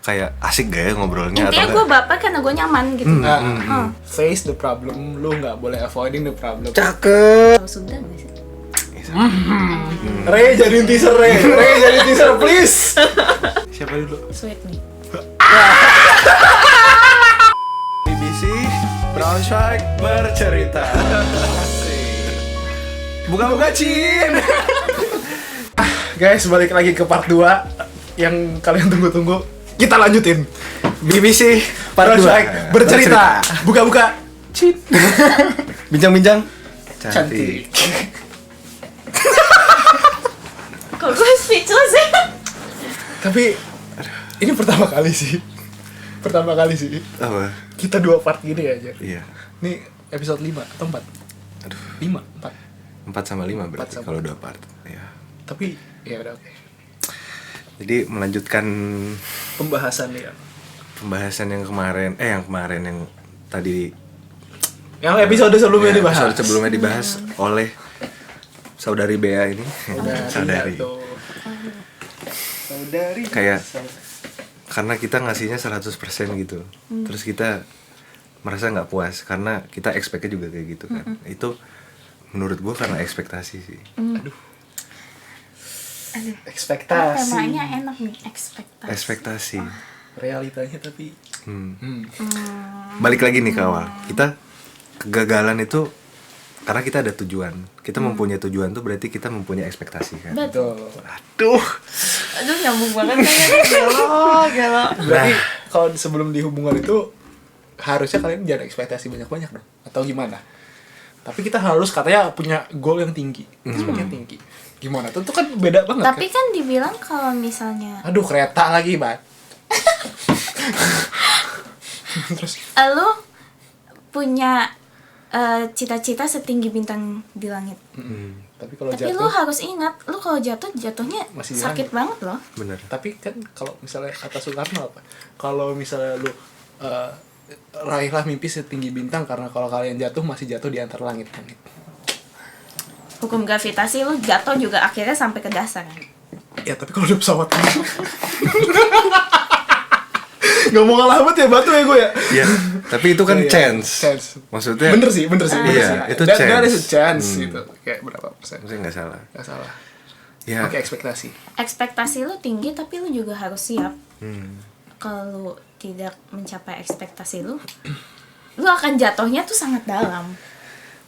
kayak asik gak ya ngobrolnya Intinya gue baper karena gue nyaman gitu. Face the problem, lu nggak boleh avoiding the problem. cakep. Tahu sudah nggak sih? Re jadiin teaser, Re jadiin teaser please. Siapa dulu? Sweet nih. BBC Braunschweig bercerita. Buka-buka Cin. Guys, balik lagi ke part 2 yang kalian tunggu-tunggu. Kita lanjutin. BBC Part 2 Braunschweig bercerita. Buka-buka Cin. Bincang-bincang Cantik. Kok gue speechless ya? Tapi ini pertama kali sih. Apa? Kita 2 part gini aja. Iya. Ini episode 5 atau 4? Aduh, 5, 4. 4 sama 5 berarti 4 sama kalau 2 part. Iya. Tapi ya udah oke. Jadi melanjutkan Pembahasan ya. pembahasan yang kemarin yang tadi Yang episode sebelumnya ya, dibahas. episode sebelumnya dibahas oleh saudari Bea ini. Saudari. Saudari. Kayak karena kita ngasihnya 100% gitu. Terus kita merasa nggak puas karena kita expect-nya juga kayak gitu kan. Itu menurut gua karena ekspektasi sih. Aduh. Aduh. Ekspektasi. Temanya enak nih, ekspektasi. Ekspektasi. Realitanya tapi Balik lagi nih ke awal. Kita kegagalan itu karena kita ada tujuan. Kita mempunyai tujuan tuh berarti kita mempunyai ekspektasi kan. Betul. Aduh. Aduh, nyambung banget kayaknya. Gelo. berarti kalau sebelum di hubungan itu harusnya kalian jangan ekspektasi banyak-banyak dong, atau gimana? Tapi kita harus katanya punya goal yang tinggi, ekspektasi tinggi. Gimana? Itu kan beda banget. Tapi kan dibilang kalau misalnya Aduh, kereta lagi, Bat. Terus lu punya cita-cita setinggi bintang di langit. tapi kalau Tapi lu jatuh harus ingat, lu kalau jatuhnya Masih sakit banget loh. Bener. tapi kan kalau misalnya kata Soekarno apa? Kalau misalnya lu raihlah mimpi setinggi bintang karena kalau kalian jatuh masih jatuh di antara langit-langit. Hukum gravitasi, lu jatuh juga akhirnya sampai ke dasar kan. Ya tapi kalau udah pesawat nggak mau ngalah banget ya batu ya gue ya. Iya, tapi itu kan Iya, chance. Maksudnya bener sih bener Iya, sih. itu Dan chance. ada chance gitu. Kayak berapa persen? maksudnya nggak salah. Nggak salah. Ya. Oke, ekspektasi. Ekspektasi lu tinggi tapi lu juga harus siap. Hmm. Kalau lu tidak mencapai ekspektasi lu akan jatuhnya tuh sangat dalam.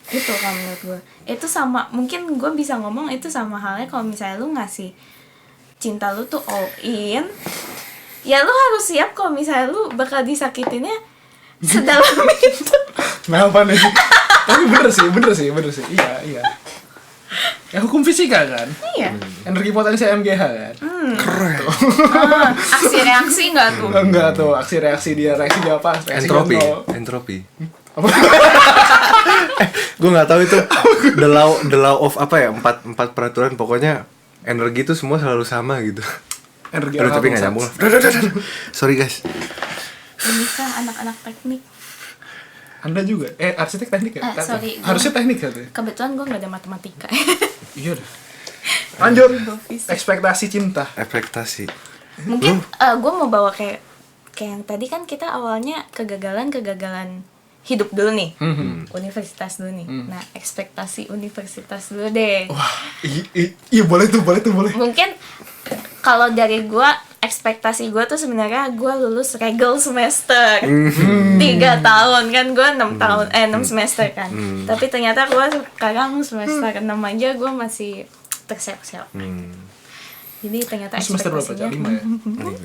Itu kalau menurut gue. Itu sama, mungkin gue bisa ngomong itu sama halnya kalau misalnya lu ngasih cinta lu tuh all in, ya lu harus siap kalau misalnya lu bakal disakitinnya sedalam itu. Kenapa nih? Tapi bener sih. Iya. Ya hukum fisika kan? Iya. Energi potensi MGH kan? Keren. Aksi reaksi nggak tuh? Enggak tuh, aksi reaksi dia apa? Reaksi Entropi. nol. Entropi. Apa? Gue nggak tahu itu the law of apa ya, empat peraturan, pokoknya energi itu semua selalu sama gitu. Energi Aduh, tapi alam nggak nyambung. Sorry guys. Ini kah anak-anak teknik? Anda juga? Arsitek teknik ya? Sorry, Harusnya teknik kan? Kebetulan gue nggak ada matematika. Iya dah. Lanjut. Fisik. Ekspektasi cinta. Ekspektasi. Mungkin gue mau bawa kayak yang tadi kan kita awalnya kegagalan hidup dulu nih, universitas dulu nih. Nah, ekspektasi universitas dulu deh. Wah, iya boleh tuh. Mungkin kalau dari gue, ekspektasi gue tuh sebenarnya gue lulus regel semester 3 tahun kan, gue 6 tahun 6 semester kan. Tapi ternyata gue sekarang semester 6 aja gue masih terseok-seok. Jadi ternyata semester berapa? ekspektasinya 5 ya?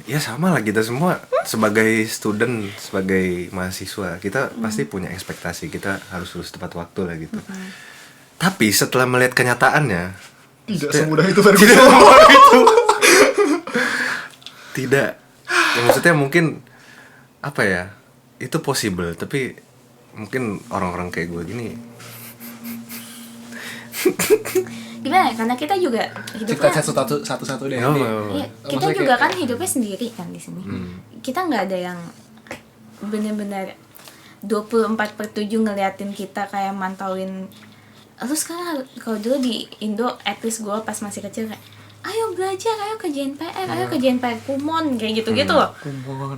Ya sama lah, kita semua sebagai student, sebagai mahasiswa, kita pasti punya ekspektasi, kita harus lulus tepat waktu lah gitu. Tapi setelah melihat kenyataannya, Tidak semudah itu Ferguson. tidak semudah itu. Tidak. Ya, maksudnya mungkin apa ya? Itu possible, tapi mungkin orang-orang kayak gue gini gimana ya? Karena kita juga hidupnya satu-satu deh. Oh, Nih. iya, kita Maksudnya juga kayak- kan hidupnya sendiri kan di sini. Kita nggak ada yang benar-benar 24/7 ngeliatin kita, kayak mantauin. Lu sekarang kalau dulu di Indo, at least gue pas masih kecil kayak ayo belajar, ayo kerjain PR, ayo kerjain PR Kumon kayak gitu-gitu loh. Kumpul.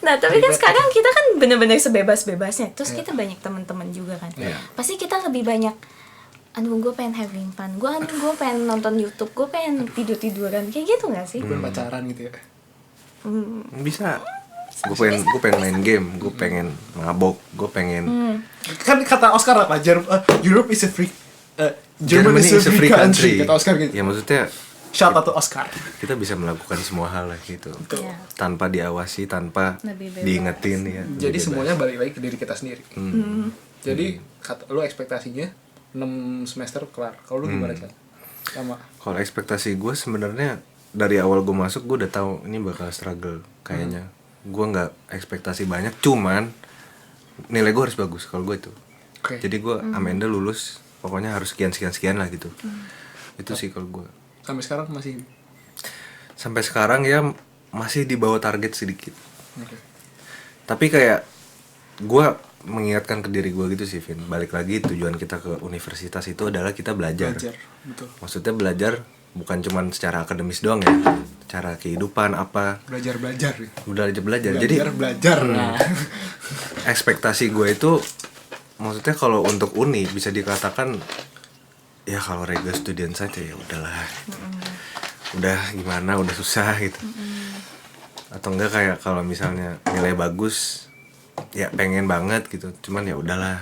Nah tapi kan sekarang kita kan bener-bener sebebas-bebasnya. Terus kita banyak teman-teman juga kan. Pasti kita lebih banyak, aduh gue pengen having fun, gue pengen nonton YouTube, gue pengen tidur-tiduran kayak gitu nggak sih? Bukan pacaran gitu ya. Bisa. Gue pengen main game, gue pengen mabok, gue pengen Kan kata Oscar apa? Europe is a free Germany is a free country. Kata Oscar gitu. Ya maksudnya Shout out to Oscar. kita bisa melakukan semua hal lah gitu. Iya. Tanpa diawasi, tanpa Lebih bebas. diingetin ya. Jadi lebih bebas. semuanya balik lagi ke diri kita sendiri. Jadi lu ekspektasinya 6 semester kelar. Kalau lu gimana kan? Sama. Kalau ekspektasi gue sebenarnya dari awal gue masuk gue udah tahu ini bakal struggle kayaknya. Gue nggak ekspektasi banyak, cuman nilai gue harus bagus kalau gue itu. Oke. Jadi gue Amanda lulus, pokoknya harus sekian lah gitu. Itu sih kalau gue. Sampai sekarang masih. Sampai sekarang ya masih di bawah target sedikit. Oke. Tapi kayak gue mengingatkan ke diri gue gitu sih, Vin. Balik lagi tujuan kita ke universitas itu adalah kita belajar. Betul. Maksudnya belajar bukan cuman secara akademis doang ya, cara kehidupan apa. Belajar. Belajar. Jadi belajar. Nah. ekspektasi gue itu maksudnya kalau untuk uni bisa dikatakan ya kalau Rega student saja ya udahlah. Udah gimana, udah susah gitu. Atau enggak kayak kalau misalnya nilai bagus ya pengen banget gitu, cuman ya udahlah.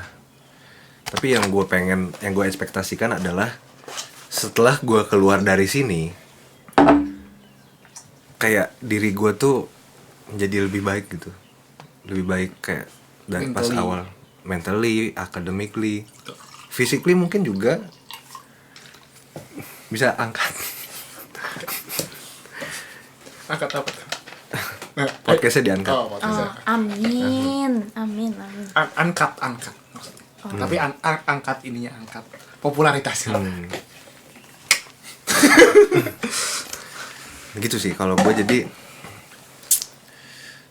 Tapi yang gue ekspektasikan adalah setelah gue keluar dari sini kayak diri gue tuh menjadi lebih baik gitu, lebih baik kayak dari pas Mentally. awal, mentally, academically, physically mungkin juga bisa angkat. Angkat apa tuh? Podcastnya diangkat. Oh, podcastnya. Amin. Angkat maksudnya. Tapi angkat ininya angkat popularitasnya. Gitu sih kalau gue, jadi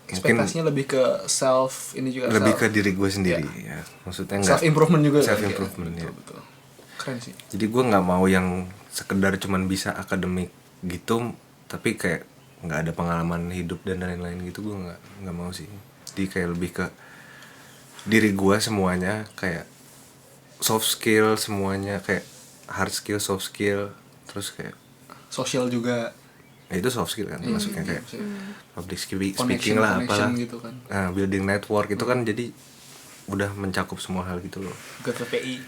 mungkin Ekspektasinya lebih ke self ini juga lebih self, ke diri gue sendiri ya, maksudnya self improvement juga. self improvement ya. Betul. Keren sih. Jadi gue nggak mau yang sekedar cuman bisa akademik gitu, tapi kayak nggak ada pengalaman hidup dan lain-lain gitu. Gue nggak mau sih. Jadi kayak lebih ke diri gue semuanya, kayak soft skill semuanya, kayak hard skill, soft skill, terus kayak Sosial juga. ya itu soft skill kan, maksudnya kayak public speaking lah, connection apalah, gitu kan. nah, building network itu kan jadi udah mencakup semua hal gitu loh. Ke PPI.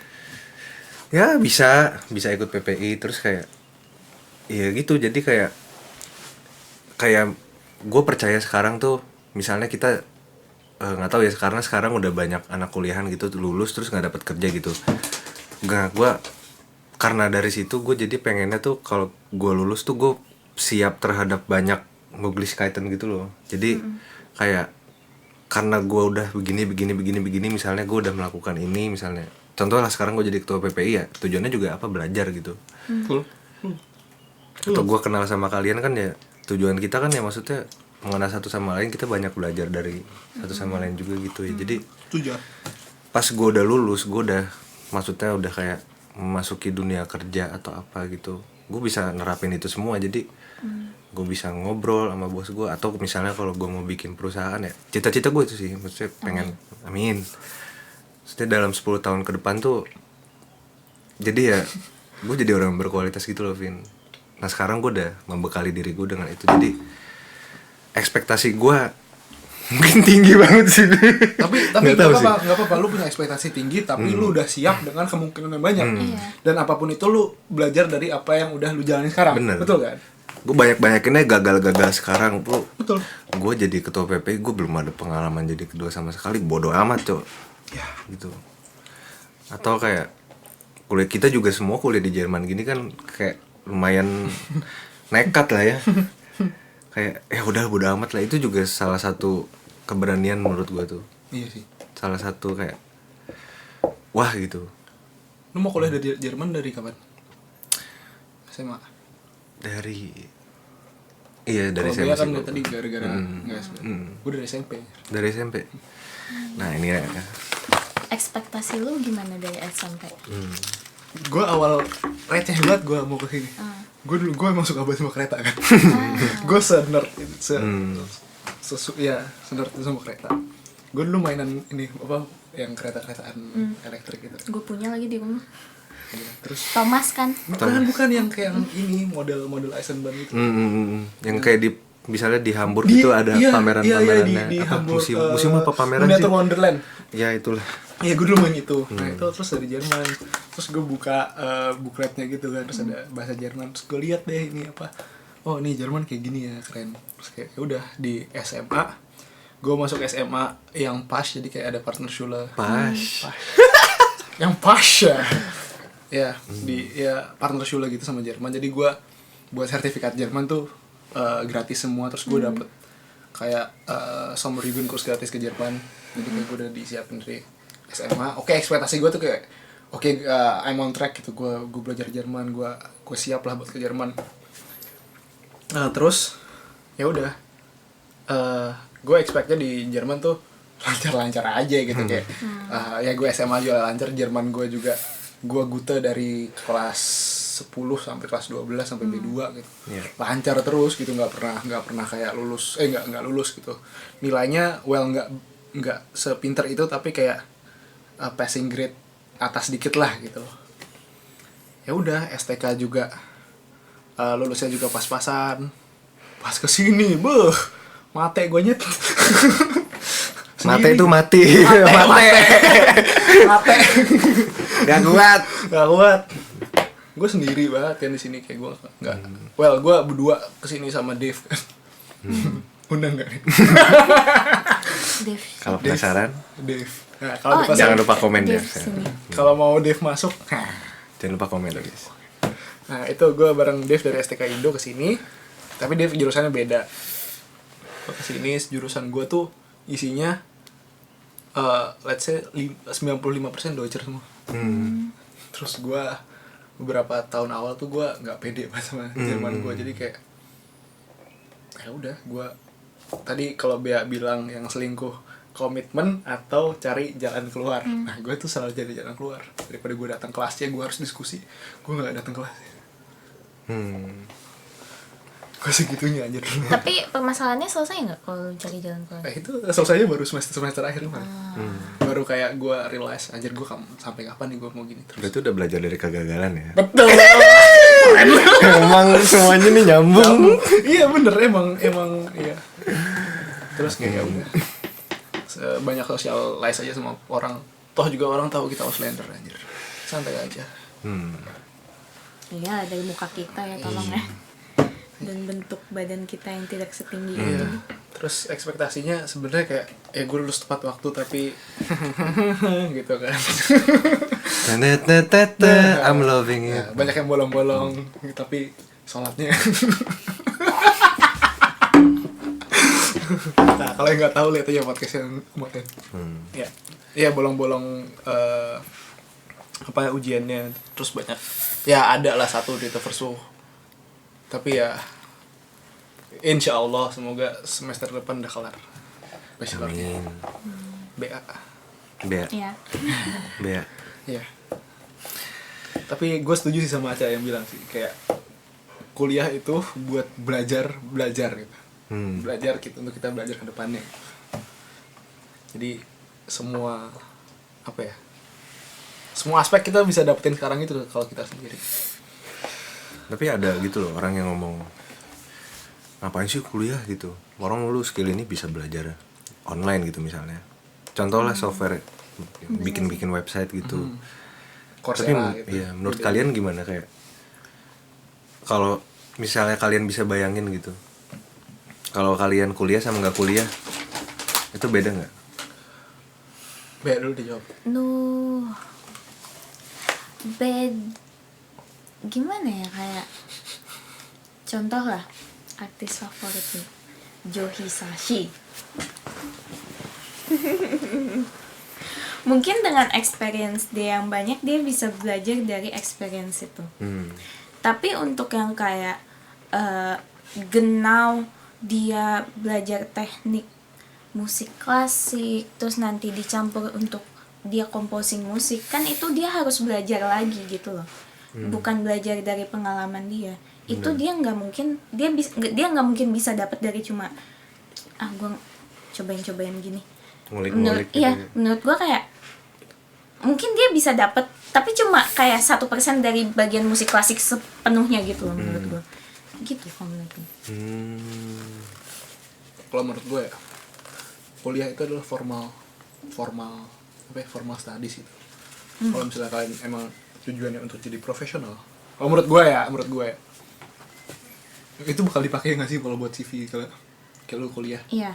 Ya bisa ikut PPI, terus kayak ya gitu. Jadi kayak gue percaya sekarang tuh misalnya kita nggak tahu ya, sekarang udah banyak anak kuliahan gitu lulus terus nggak dapat kerja gitu. Nggak, gue karena dari situ gue jadi pengennya tuh kalau gue lulus tuh gue siap terhadap banyak Möglichkeiten gitu loh. Jadi kayak karena gue udah begini misalnya gue udah melakukan ini, misalnya contoh lah sekarang gue jadi ketua PPI ya tujuannya juga apa, belajar gitu. Atau gue kenal sama kalian kan ya tujuan kita kan ya maksudnya mengenal satu sama lain, kita banyak belajar dari satu sama lain juga gitu ya. Jadi pas gue udah lulus, gue udah maksudnya udah kayak memasuki dunia kerja atau apa gitu, gue bisa nerapin itu semua. Jadi gue bisa ngobrol sama bos gue, atau misalnya kalau gue mau bikin perusahaan ya cita-cita gue itu sih, maksudnya pengen amin maksudnya dalam 10 tahun ke depan tuh jadi ya gue jadi orang berkualitas gitu loh, Vin. Nah sekarang gue udah membekali diri gue dengan itu, jadi ekspektasi gue mungkin tinggi banget sih. Tapi nggak apa-apa, lu punya ekspektasi tinggi tapi lu udah siap dengan kemungkinan yang banyak. Dan apapun itu lu belajar dari apa yang udah lu jalani sekarang. Bener. Betul kan? Gue banyakinnya gagal sekarang bro. Betul. Gue jadi ketua PPI, gue belum ada pengalaman jadi kedua sama sekali, bodoh amat cok Ya gitu. Atau kayak kuliah kita juga semua kuliah di Jerman gini kan kayak lumayan nekat lah ya. Kayak ya udah bodoh amat lah, itu juga salah satu keberanian menurut gue tuh. iya sih. Salah satu kayak wah gitu. Lu mau kuliah dari Jerman dari kapan? SMA. Dari Kalau SMA kan sih. tadi gara-gara nggak gue dari SMP. Dari SMP. Nah ini ya. Ekspektasi lu gimana dari SMP? gue awal receh banget gue mau ke sini. Gue emang suka banget sama kereta kan. Gue se-nerd se-nerd itu sama kereta. Gue dulu mainan ini apa yang kereta-keretaan elektrik gitu. Gue punya lagi di rumah. Terus Thomas kan. bukan yang kayak yang ini model Eisenbahn gitu. Yang kayak di misalnya di Hamburg itu ada pameran-pamerannya di apa Hamburg, museum apa pameran Miniatur sih? Wonderland. Ya itulah. Iya gue dulu main itu. Nah itu terus dari Jerman. Terus gue buka bukletnya gitu kan, terus ada bahasa Jerman. Terus gue lihat deh ini apa. Oh ini Jerman kayak gini ya, keren. Terus kayak ya udah di SMA. Gue masuk SMA yang pas, jadi kayak ada Partnerschule. Pas. Yang pas ya. Ya, di ya Partnerschule gitu sama Jerman. Jadi gue buat sertifikat Jerman tuh gratis semua. Terus gue dapet kayak Sommerüben kurs gratis ke Jerman. Jadi kayak gue udah disiapin dari SMA. Oke, ekspektasi gue tuh kayak I'm on track gitu. Gue belajar Jerman, gue siap lah buat ke Jerman. Terus ya udah, gue expectnya di Jerman tuh lancar-lancar aja gitu kayak ya gue SMA juga lancar. Jerman gue juga gue gute dari kelas 10 sampai kelas 12 sampai B2 gitu. Lancar terus gitu, nggak pernah kayak lulus nggak lulus gitu. Nilainya nggak sepinter itu, tapi kayak passing grade atas dikit lah gitu. Ya udah, STK juga lulusnya juga pas-pasan. Pas kesini mate gue nyet. Mate itu mati. Mate. Gak kuat. Gue sendiri banget kan di sini, kayak gue nggak. Well, gue berdua kesini sama Dave kan. Undang nggak nih? Dave. Kalau penasaran, Dave. Nah, kalau jangan lupa komen ya. Kalau mau Dave masuk, Jangan lupa komen loh guys. nah itu gue bareng Dave dari STK Indo kesini. Tapi Dave jurusannya beda. Kesini jurusan gue tuh isinya let's say 95% Deutscher semua. Terus gue beberapa tahun awal tuh gue nggak pede banget sama Jerman gue, jadi kayak ya udah, gue tadi kalau Bea bilang yang selingkuh komitmen atau cari jalan keluar. Nah gue tuh selalu cari jalan keluar. Daripada gue datang kelasnya gue harus diskusi, gue nggak datang kelasnya. Gue segitunya aja dulu. Tapi permasalahannya selesai nggak kalau cari jalan keluar? Itu selesainya baru semester akhir kemarin. Baru kayak gue realize, anjir gue sampai kapan nih gue mau gini terus. Berarti udah belajar dari kegagalan ya. Betul. Emang semuanya nih nyambung. Iya bener, emang iya. Terus kayak udah banyak socialize aja sama orang. Toh juga orang tahu kita Auslander anjir. Santai aja. Iya, dari muka kita ya tolong ya. Dan bentuk badan kita yang tidak setinggi itu. Terus ekspektasinya sebenarnya kayak gue lulus tepat waktu tapi gitu kan. I'm loving it. Ya, banyak yang bolong-bolong tapi sholatnya. Nah kalau yang nggak tahu lihat aja podcast yang kemarin. Ya bolong-bolong ujiannya, terus banyak ya ada lah satu di Verso. Tapi ya insya Allah semoga semester depan udah kelar bachelor. BA. Iya. Bea. Iya. Tapi gue setuju sih sama Aca yang bilang sih, kayak kuliah itu buat belajar gitu. Belajar gitu, untuk kita belajar ke depannya. Jadi semua semua aspek kita bisa dapetin sekarang itu kalau kita sendiri. Tapi ada gitu loh orang yang ngomong, ngapain sih kuliah gitu, orang lu skill ini bisa belajar online gitu misalnya. Contoh lah software, bikin website gitu. Coursera tapi gitu. ya menurut kalian gimana, kayak kalau misalnya kalian bisa bayangin gitu, kalau kalian kuliah sama nggak kuliah itu beda nggak? Bea dulu dijawab. Gimana ya, kayak contoh lah artis favorit nih, Jo Hisashi. Mungkin dengan experience dia yang banyak, dia bisa belajar dari experience itu. Tapi untuk yang kayak genau dia belajar teknik musik klasik terus nanti dicampur untuk dia composing musik kan itu dia harus belajar lagi gitu loh. Bukan belajar dari pengalaman dia. Itu dia nggak mungkin dia nggak mungkin bisa dapat dari cuma gue cobain gini. Ngulik-ngulik gitu. Iya, menurut gue kayak mungkin dia bisa dapat tapi cuma kayak 1% dari bagian musik klasik sepenuhnya gitu loh menurut gue. Gitu kalau menurut gue. Kalau menurut gue ya, kuliah itu adalah formal studies itu. Kalau misalnya kalian emang tujuannya untuk jadi profesional, kalau menurut gue ya itu bakal dipakai nggak sih kalau buat CV kalau lu kuliah? Iya.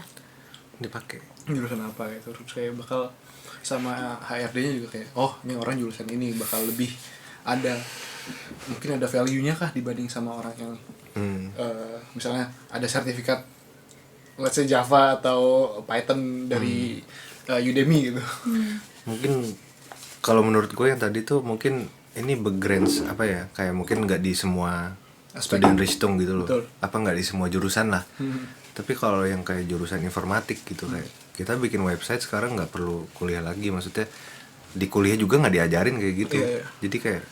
Dipakai. Jurusan apa gitu, terus kayak bakal sama HRD-nya juga kayak, oh ini orang jurusan ini bakal lebih mungkin ada value-nya kah dibanding sama orang yang misalnya ada sertifikat let's say Java atau Python dari Udemy gitu. Mungkin kalau menurut gue yang tadi tuh mungkin ini background apa ya, kayak mungkin nggak di semua student Ristung gitu loh. Betul. Apa nggak di semua jurusan lah. Tapi kalau yang kayak jurusan informatik gitu, kayak kita bikin website sekarang nggak perlu kuliah lagi, maksudnya di kuliah juga nggak diajarin kayak gitu. Iya. Jadi kayak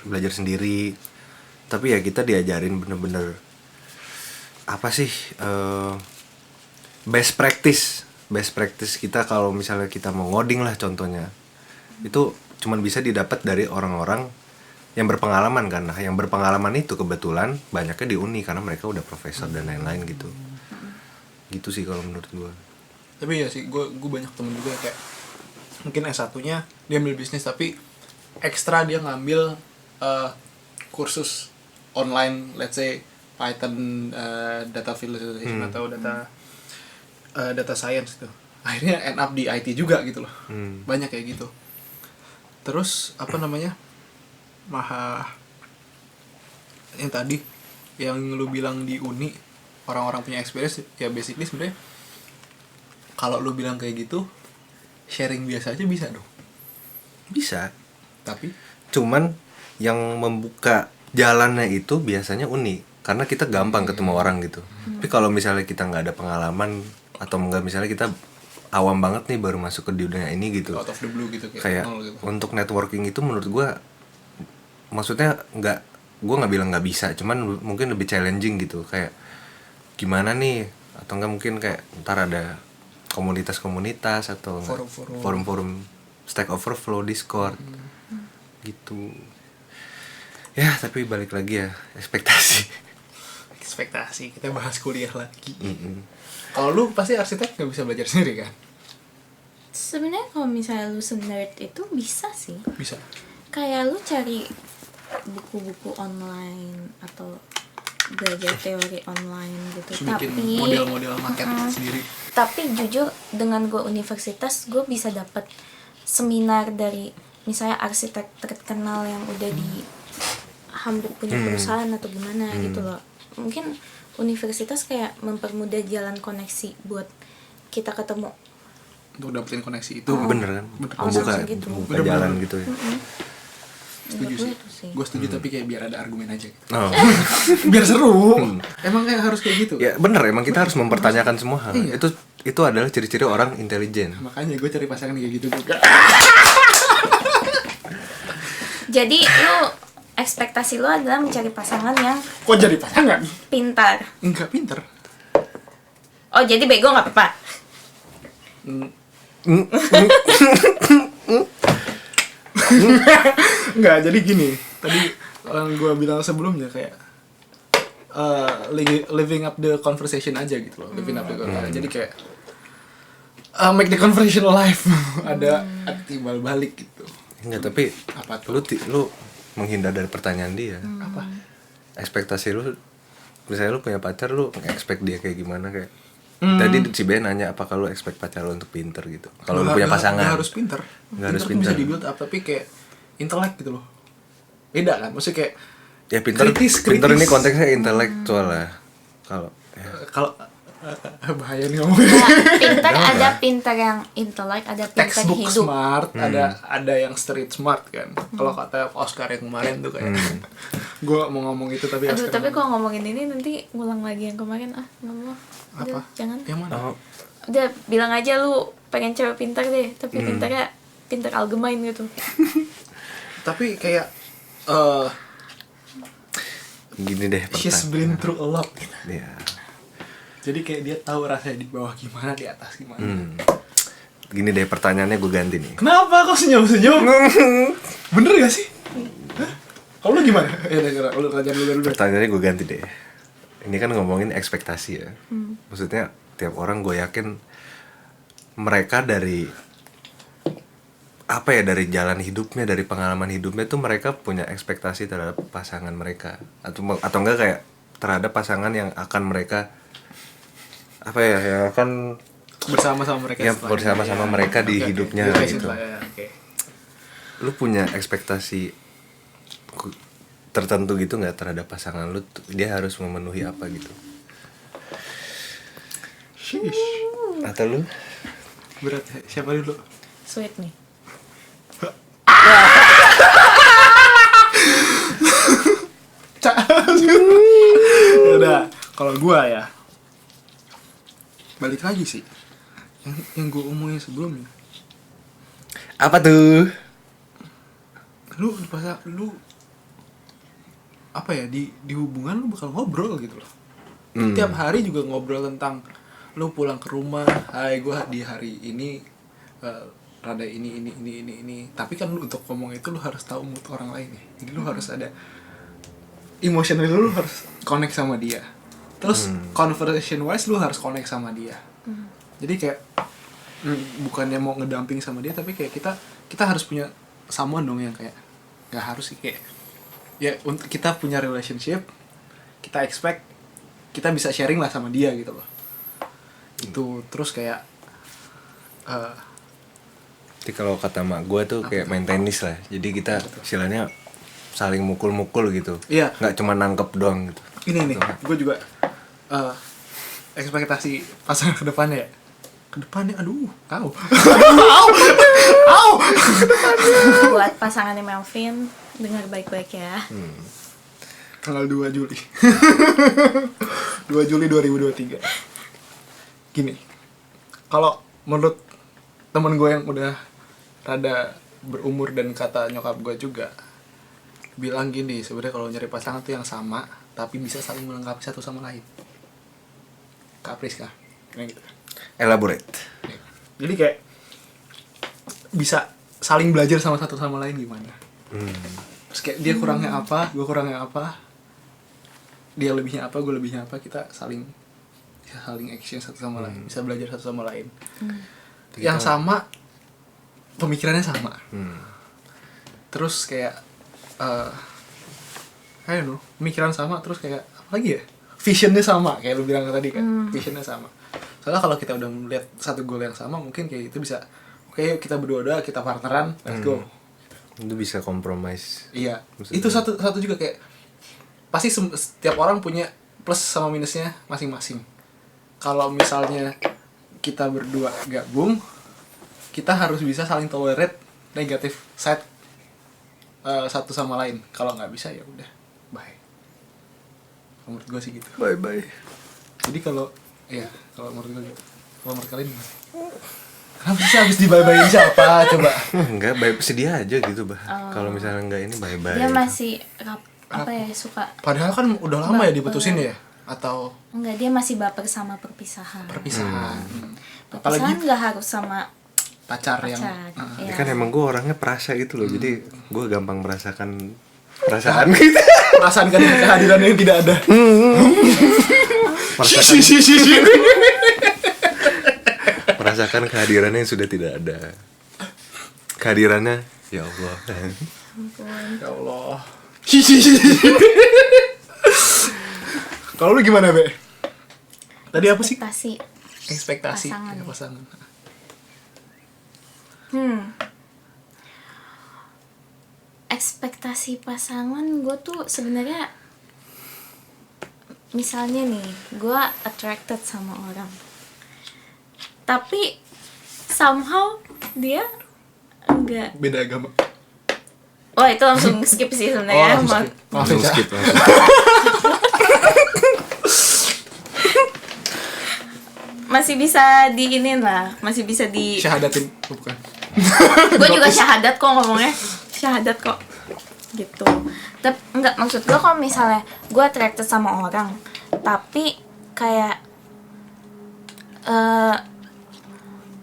belajar sendiri. Tapi ya kita diajarin bener-bener apa sih best practice kita kalau misalnya kita mau ngoding lah contohnya, itu cuman bisa didapat dari orang-orang yang berpengalaman kan. Nah, yang berpengalaman itu kebetulan banyaknya di uni karena mereka udah profesor dan lain-lain gitu. Gitu sih kalau menurut gue. Tapi ya sih, gue banyak temen juga kayak mungkin S1-nya dia ambil bisnis tapi ekstra dia ngambil kursus online, let's say Python, data visualization atau data science gitu. Akhirnya end up di IT juga gitu loh. Banyak kayak gitu. Terus apa namanya? Yang tadi yang lu bilang di uni orang-orang punya experience, ya basically sebenarnya kalau lu bilang kayak gitu sharing biasa aja bisa dong. Bisa. Tapi cuman yang membuka jalannya itu biasanya uni, karena kita gampang ketemu orang gitu. Tapi kalau misalnya kita nggak ada pengalaman atau nggak, misalnya kita awam banget nih baru masuk ke dunia ini gitu, out of the blue gitu kayak gitu. Untuk networking itu menurut gue, maksudnya gue nggak bilang nggak bisa, cuman mungkin lebih challenging gitu. Kayak gimana nih, atau enggak mungkin kayak ntar ada komunitas-komunitas atau forum-forum Stack Overflow, Discord gitu ya. Tapi balik lagi ya, ekspektasi kita bahas kuliah lagi. Kalau lu pasti arsitek nggak bisa belajar sendiri kan? Sebenarnya kalau misalnya lu nerd itu bisa sih. Bisa. Kayak lu cari buku-buku online atau belajar teori online gitu. Terus bikin tapi model-model maket sendiri. Tapi jujur dengan gue universitas, gue bisa dapat seminar dari misalnya arsitek terkenal yang udah di hampir punya perusahaan atau gimana gitu loh. Mungkin universitas kayak mempermudah jalan koneksi buat kita ketemu. Untuk dapetin koneksi itu. Bener kan? Membuka gitu. Jalan gitu ya. Setuju sih. Gue setuju tapi kayak biar ada argumen aja gitu. Oh. Biar seru. Emang kayak harus kayak gitu. Ya bener, emang kita harus mempertanyakan semua hal. Iya. Itu adalah ciri-ciri orang intelijen. Makanya gue cari pasangan kayak gitu juga. Jadi lu ekspektasi lu adalah mencari pasangan yang Kok jadi pasangan? pintar. Enggak pinter. Oh, jadi bego nggak apa-apa. Enggak, jadi gini. Tadi yang gue bilang sebelumnya kayak living up the conversation aja gitu loh. Living up the conversation. Jadi kayak make the conversation alive. ada timbal balik gitu. Enggak, tapi Apa tuh? lu menghindar dari pertanyaan dia. Apa? Ekspektasi lu, misalnya lu punya pacar, lu expect dia kayak gimana, kayak tadi si Ben nanya apa kalau expect pacar lu untuk pinter gitu. Kalau lu punya pasangan Nggak harus pinter. Nggak harus Pinter tuh bisa pinter. di build up, tapi kayak intelek gitu loh. Beda kan? Maksudnya kayak ya pinter ini konteksnya intelektual lah. Kalau ya. kalau bahaya nih ngomongin. Nah, pintar ada pintar yang intelek, ada pintar Textbook hidup. smart, ada yang street smart kan. Kalau kata Oscar yang kemarin tuh kayak gue mau ngomong itu tapi Aduh, Oscar tapi kalau ngomongin ini nanti ngulang lagi yang kemarin. Nggak mau. Udah, apa? jangan. Yang mana? Oh, Udah, bilang aja lu pengen cewek pintar deh, tapi pintarnya pinter algemain gitu. Tapi kayak Gini deh she's been through a lot. Ya. Jadi kayak dia tahu rasanya di bawah gimana, di atas gimana. Gini deh pertanyaannya gue ganti nih. Kenapa kok senyum-senyum? Bener gak sih? Hah? Kalau lu gimana? Lu kerjaan lu dulu. Pertanyaannya gue ganti deh. Ini kan ngomongin ekspektasi ya. Maksudnya tiap orang gue yakin mereka dari apa ya, dari jalan hidupnya, dari pengalaman hidupnya tuh mereka punya ekspektasi terhadap pasangan mereka atau enggak kayak terhadap pasangan yang akan mereka apa ya, yang akan bersama-sama mereka ya, bersama-sama mereka di hidupnya gitu. Lu punya ekspektasi tertentu gitu nggak terhadap pasangan lu, dia harus memenuhi apa gitu? Atau lu? Berat ya. Siapa dulu? Sweet nih. Udah, kalau gua ya balik lagi sih yang gua omongin sebelumnya. Apa tuh? Lu apa ya, di hubungan lu bakal ngobrol gitu loh. Tiap hari juga ngobrol tentang lu pulang ke rumah, hai gua di hari ini rada ini. Tapi kan lu untuk ngomong itu lu harus tahu mood orang lain ya. Jadi lu harus ada emotional, lu harus connect sama dia. Terus conversation wise lu harus connect sama dia. Jadi kayak bukannya mau ngedamping sama dia, tapi kayak kita harus punya someone dong yang kayak nggak harus sih, kayak ya untuk kita punya relationship, kita expect kita bisa sharing lah sama dia gitu loh. Itu terus kayak Jadi kalau kata mak gue tuh kayak main tenis lah. Jadi kita istilahnya saling mukul-mukul gitu. Iya. Nggak cuma nangkep doang gitu. Ini nih, gue juga ekspektasi pasangan ke depannya ya. Ke depannya, aduh, au. Buat pasangannya Melvin, dengar baik-baik ya. Tanggal 2 Juli 2 Juli 2023. Gini, kalau menurut temen gue yang udah rada berumur dan kata nyokap gue juga bilang gini, sebenarnya kalau nyari pasangan tuh yang sama tapi bisa saling melengkapi satu sama lain. Kak Priska, kayak gitu. Elaborate. Jadi kayak bisa saling belajar sama satu sama lain gimana. Terus kayak dia kurangnya apa, gue kurangnya apa, dia lebihnya apa, gue lebihnya apa, kita saling action satu sama lain, bisa belajar satu sama lain. Yang sama pemikirannya sama. Terus kayak I don't know, pemikiran sama, terus kayak apa lagi ya, visionnya sama kayak lu bilang tadi kan. Visionnya sama. Soalnya kalau kita udah melihat satu goal yang sama, mungkin kayak itu bisa, oke, yuk kita berdua kita partneran, let's go. Itu bisa compromise. Iya. Maksudnya. Itu satu juga kayak pasti setiap orang punya plus sama minusnya masing-masing. Kalau misalnya kita berdua gabung, kita harus bisa saling tolerate negatif side satu sama lain. Kalau nggak bisa ya udah, bye. Menurut gue sih gitu. Bye bye. Jadi kalau menurut gue gitu. Kalau menurut kalian gimana? Kenapa sih habis di-bye-byein siapa coba? Enggak, bye, sedih aja gitu, Bah. Kalau misalnya enggak ini bye bye. Dia masih apa ya, suka. Padahal kan udah lama ya diputusin ya? Atau Enggak, dia masih baper sama perpisahan. perpisahan. Perpisahan nggak harus sama Pacar yang Ya kan emang gue orangnya perasa gitu loh. Jadi gue gampang merasakan perasaan gitu. perasaan kan kehadiran yang tidak ada. Merasakan kehadirannya yang sudah tidak ada. Kehadirannya ya Allah. Ya Allah. Kalau lu gimana, Be? Tadi apa sih? Ekspektasi pasangan. ya, pasangan. Ekspektasi pasangan gue tuh sebenarnya, misalnya nih, gue attracted sama orang, tapi somehow dia enggak. Beda agama. Wah, itu langsung skip sih sebenarnya. Langsung skip langsung. Masih bisa diinin lah, masih bisa di Syahadatin, bukan. Gue juga syahadat kok ngomongnya, syahadat kok gitu. Tapi enggak, maksud gue kalau misalnya gue attracted sama orang tapi kayak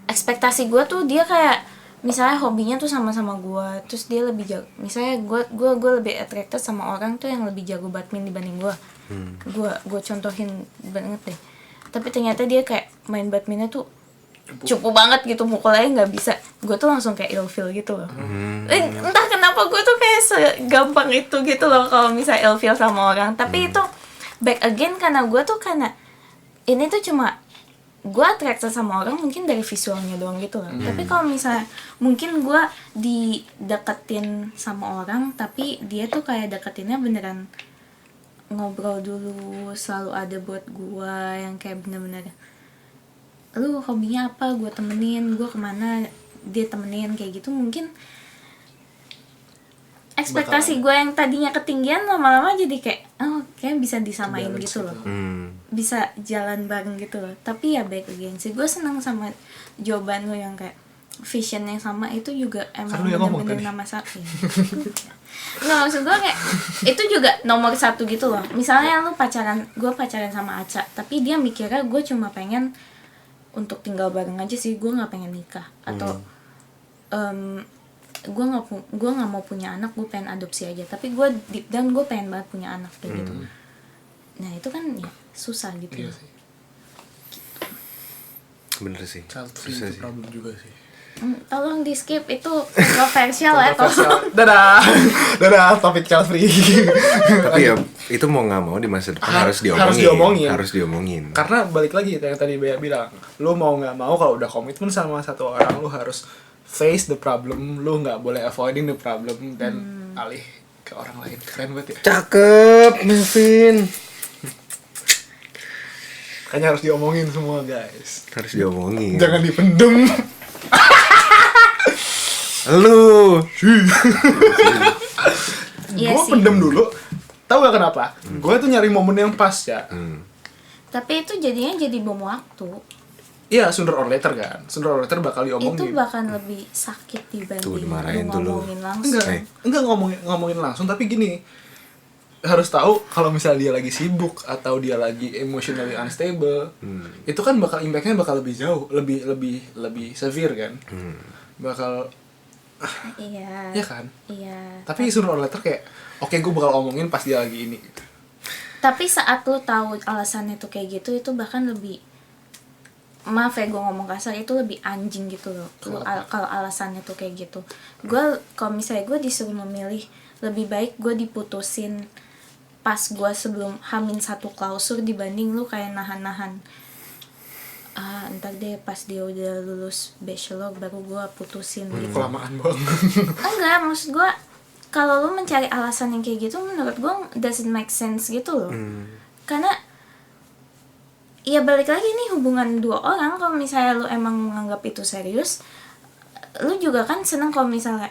ekspektasi gue tuh dia kayak misalnya hobinya tuh sama-sama gue, terus dia lebih jago, misalnya gue lebih attracted sama orang tuh yang lebih jago badminton dibanding gue. Gue contohin banget deh, tapi ternyata dia kayak main badmintonnya tuh cupu banget gitu, mukulnya nggak bisa, gue tuh langsung kayak ilfeel gitu loh. Entah kenapa gue tuh kayak segampang itu gitu loh kalau misalnya ilfeel sama orang. Tapi itu back again karena gue tuh karena ini tuh cuma gue attracted sama orang mungkin dari visualnya doang gitu loh. Tapi kalau misalnya mungkin gue dideketin sama orang tapi dia tuh kayak deketinnya beneran ngobrol dulu, selalu ada buat gue yang kayak bener-bener lu hobinya apa, gue temenin, gue kemana dia temenin, kayak gitu. Mungkin ekspektasi gue yang tadinya ketinggian lama-lama jadi kayak kayak bisa disamain gitu loh, bisa jalan bareng gitu loh. Tapi ya back again sih, gue senang sama jawaban lo yang kayak vision yang sama itu juga emang bener-bener nama sapi. Nggak, maksud gue kayak itu juga nomor satu gitu loh. Misalnya lu pacaran, gue pacaran sama Aca tapi dia mikirnya gue cuma pengen untuk tinggal bareng aja sih, gue nggak pengen nikah atau gue nggak mau punya anak, gue pengen adopsi aja. Tapi gue deep down gue pengen banget punya anak kayak gitu. Nah itu kan ya susah gitu. Iya sih. Bener sih. Child free Susah itu sih. problem juga sih. Tolong di skip, itu kontroversial ya, tolong. Dadah topik child free. Tapi ya itu mau nggak mau di masa depan harus diomongin. Karena balik lagi yang tadi Bea bilang, lu mau nggak mau kalau udah komitmen sama satu orang, lu harus face the problem, lu nggak boleh avoiding the problem dan alih ke orang lain. Keren banget ya. Cakep, Melvin. Kayaknya harus diomongin semua guys. Harus diomongin. Jangan dipendem. Lu. Iya Gue sih. pendem dulu. Tahu gak kenapa? Gue tuh nyari momen yang pas ya. Tapi itu jadinya jadi bom waktu. Iya, sooner or later kan. Sooner or later bakal diomongin. Itu bahkan lebih sakit dibanding Tuh, dimarahin lu tuh lu. ngomongin langsung. Enggak ngomongin langsung, tapi gini. Harus tahu kalau misalnya dia lagi sibuk atau dia lagi emotionally unstable, itu kan bakal impact-nya bakal lebih jauh, lebih severe kan. Bakal Iya. ya kan? Iya. Tapi sooner or later kayak oke, gue bakal omongin pas dia lagi ini gitu. Tapi saat lu tahu alasannya tuh kayak gitu, itu bahkan lebih, maaf ya gue ngomong kasar, itu lebih anjing gitu loh. Kalau alasannya tuh kayak gitu. Gue kalau misalnya gue disuruh memilih, lebih baik gue diputusin pas gue sebelum H-1 klausur dibanding lu kayak nahan-nahan. Ntar deh pas dia udah lulus bachelor baru gue putusin gitu. Kelamaan banget. Enggak, maksud gue kalau lu mencari alasan yang kayak gitu, menurut gue doesn't make sense gitu loh. Karena ya balik lagi nih, hubungan dua orang, kalau misalnya lu emang menganggap itu serius, lu juga kan seneng kalau misalnya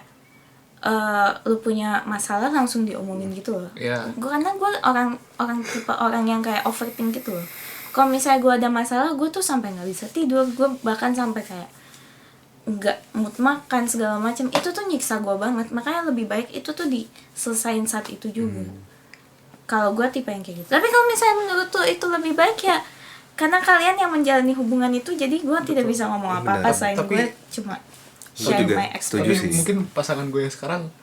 lu punya masalah langsung diomongin gitu loh. Karena gue orang tipe orang yang kayak overthink gitu loh. Kalau misalnya gue ada masalah, gue tuh sampai nggak bisa tidur, gue bahkan sampai kayak nggak mood makan segala macam. Itu tuh nyiksa gue banget. Makanya lebih baik itu tuh diselesain saat itu juga. Kalau gue tipe yang kayak gitu. Tapi kalau misalnya menurut tuh itu lebih baik ya, karena kalian yang menjalani hubungan itu, jadi gue tidak bisa ngomong apa-apa selain gue cuma share my experience. Mungkin pasangan gue yang sekarang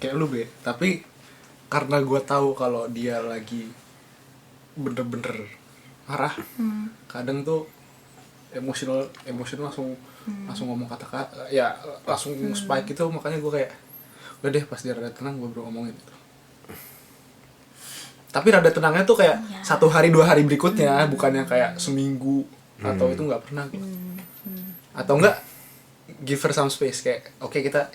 kayak lu Be, tapi karena gue tahu kalau dia lagi bener-bener marah, kadang tuh emosional langsung ngomong kata-kata, ya langsung spike gitu. Makanya gue kayak udah deh, pas dia rada tenang gue baru ngomongin itu. Tapi rada tenangnya tuh kayak 1 hari 2 hari berikutnya, bukannya kayak seminggu atau itu nggak pernah gitu. Atau enggak give her some space, kayak oke, kita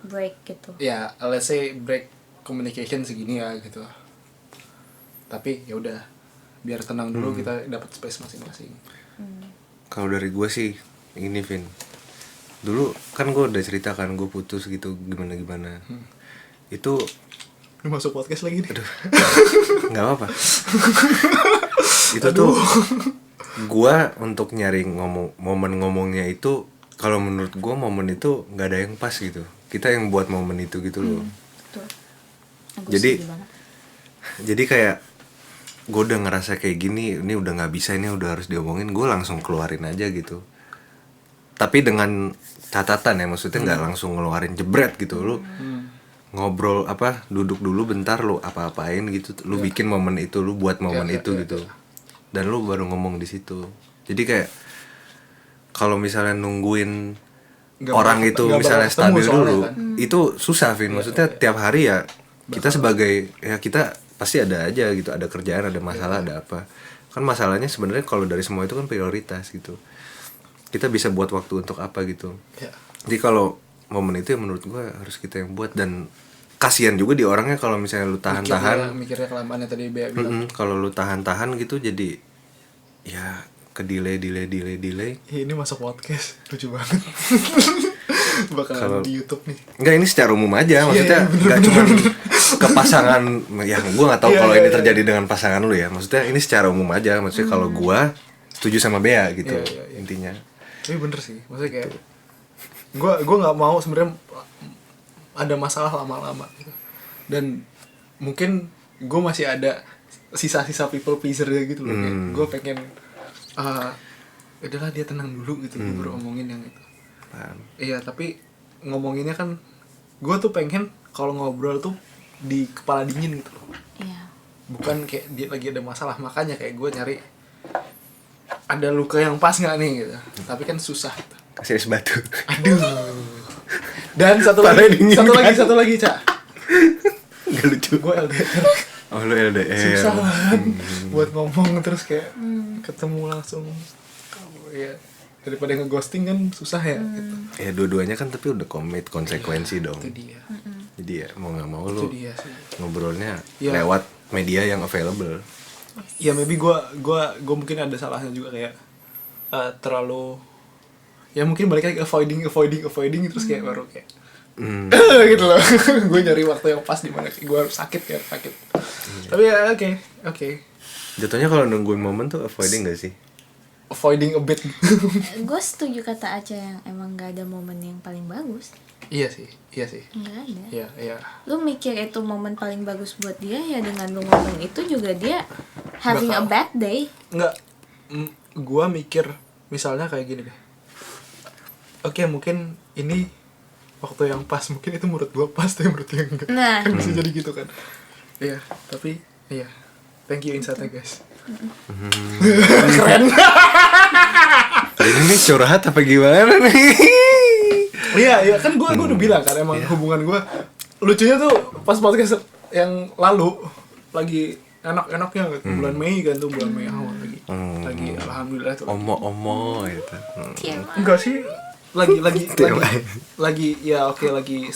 break gitu. Ya let's say break communication segini ya gitu. Tapi ya udah, biar tenang dulu, kita dapat space masing-masing. Kalau dari gue sih ini, Vin, dulu kan gue udah cerita kan gue putus gitu gimana itu. Ini masuk podcast lagi nih. Aduh, nggak apa-apa. Itu tuh gue untuk nyari momen ngomongnya itu kalau menurut gue momen itu nggak ada yang pas gitu. Kita yang buat momen itu gitu loh. Betul. Aku Jadi- setuju banget. Jadi kayak gue udah ngerasa kayak gini, ini udah nggak bisa, ini udah harus diomongin, gue langsung keluarin aja gitu. Tapi dengan catatan ya, maksudnya nggak langsung ngeluarin jebret gitu. Lu ngobrol apa, duduk dulu bentar, lu apa-apain gitu, lu bikin momen itu, lu buat momen itu gitu. Dan lu baru ngomong di situ. Jadi kayak kalau misalnya nungguin Nggak orang bakal- itu nggak misalnya bakal ketemu stabil soalnya dulu, kan. itu susah, Vin. Maksudnya tiap hari ya kita sebagai ya kita pasti ada aja gitu, ada kerjaan, ada masalah, ada apa. Kan masalahnya sebenarnya kalau dari semua itu kan prioritas gitu. Kita bisa buat waktu untuk apa gitu. Ya. Jadi kalau momen itu ya menurut gue harus kita yang buat, dan kasihan juga di orangnya kalau misalnya lu tahan-tahan. Mikirnya kelamaan yang tadi Bea bilang. Kalau lu tahan-tahan gitu jadi ya ke delay. Ini masuk podcast lucu banget. Bakalan Kalau- di YouTube nih. Enggak, ini secara umum aja, maksudnya Iya, enggak cuma ke pasangan, ya gue nggak tahu Iya, kalau iya, ini iya. terjadi dengan pasangan lu ya. Maksudnya ini secara umum aja, maksudnya kalau gue setuju sama Bea gitu, Iya, iya. intinya. Tapi bener sih, maksudnya kayak gue nggak mau sebenarnya ada masalah lama-lama gitu. Dan mungkin gue masih ada sisa-sisa people pleaser gitu loh. Gue pengen udahlah dia tenang dulu gitu, gue baru ngomongin yang itu. Paham. Iya, tapi ngomonginnya kan gue tuh pengen kalau ngobrol tuh di kepala dingin gitu loh. Iya. Bukan kayak dia lagi ada masalah, makanya kayak gue nyari ada luka yang pas nggak nih gitu. Tapi kan susah gitu. Kasih es batu. Aduh. Dan satu Kepala lagi, dingin satu lagi, Cak. Gak lucu. Gue LDR. Oh lu LDR. Susah banget buat ngomong terus kayak ketemu langsung. Ya, daripada ngeghosting kan susah ya gitu. Ya dua-duanya kan tapi udah komit, konsekuensi dong. Itu dia. Jadi ya mau nggak mau Itu lu dia sih. ngobrolnya Iya. lewat media yang available. Ya maybe gue mungkin ada salahnya juga kayak terlalu, ya mungkin balik lagi avoiding terus kayak baru kayak gitu loh. Gue nyari waktu yang pas dimana gue harus sakit. Tapi ya oke. Jatuhnya kalau nungguin momen tuh avoiding gak sih? Avoiding a bit. Gue setuju kata Aca yang emang gak ada momen yang paling bagus. Iya sih. Nggak ada. Iya. Lu mikir itu momen paling bagus buat dia, ya dengan lu ngomong itu juga dia having a Bakal- bad day. Enggak, gue mikir misalnya kayak gini deh. Oke, mungkin ini waktu yang pas, mungkin itu menurut gue pas, tapi menurut dia enggak. Nah. Kan bisa jadi gitu kan. Iya, tapi iya. Thank you insight-nya guys. Keren. Ini nih curhat apa gimana nih? Iya, kan gue udah bilang kan emang hubungan gue lucunya tuh pas podcast yang lalu lagi enak-enaknya gitu. Bulan Mei kan tuh, bulan Mei awal lagi alhamdulillah tuh. Omo gitu. Enggak sih, lagi ya oke, lagi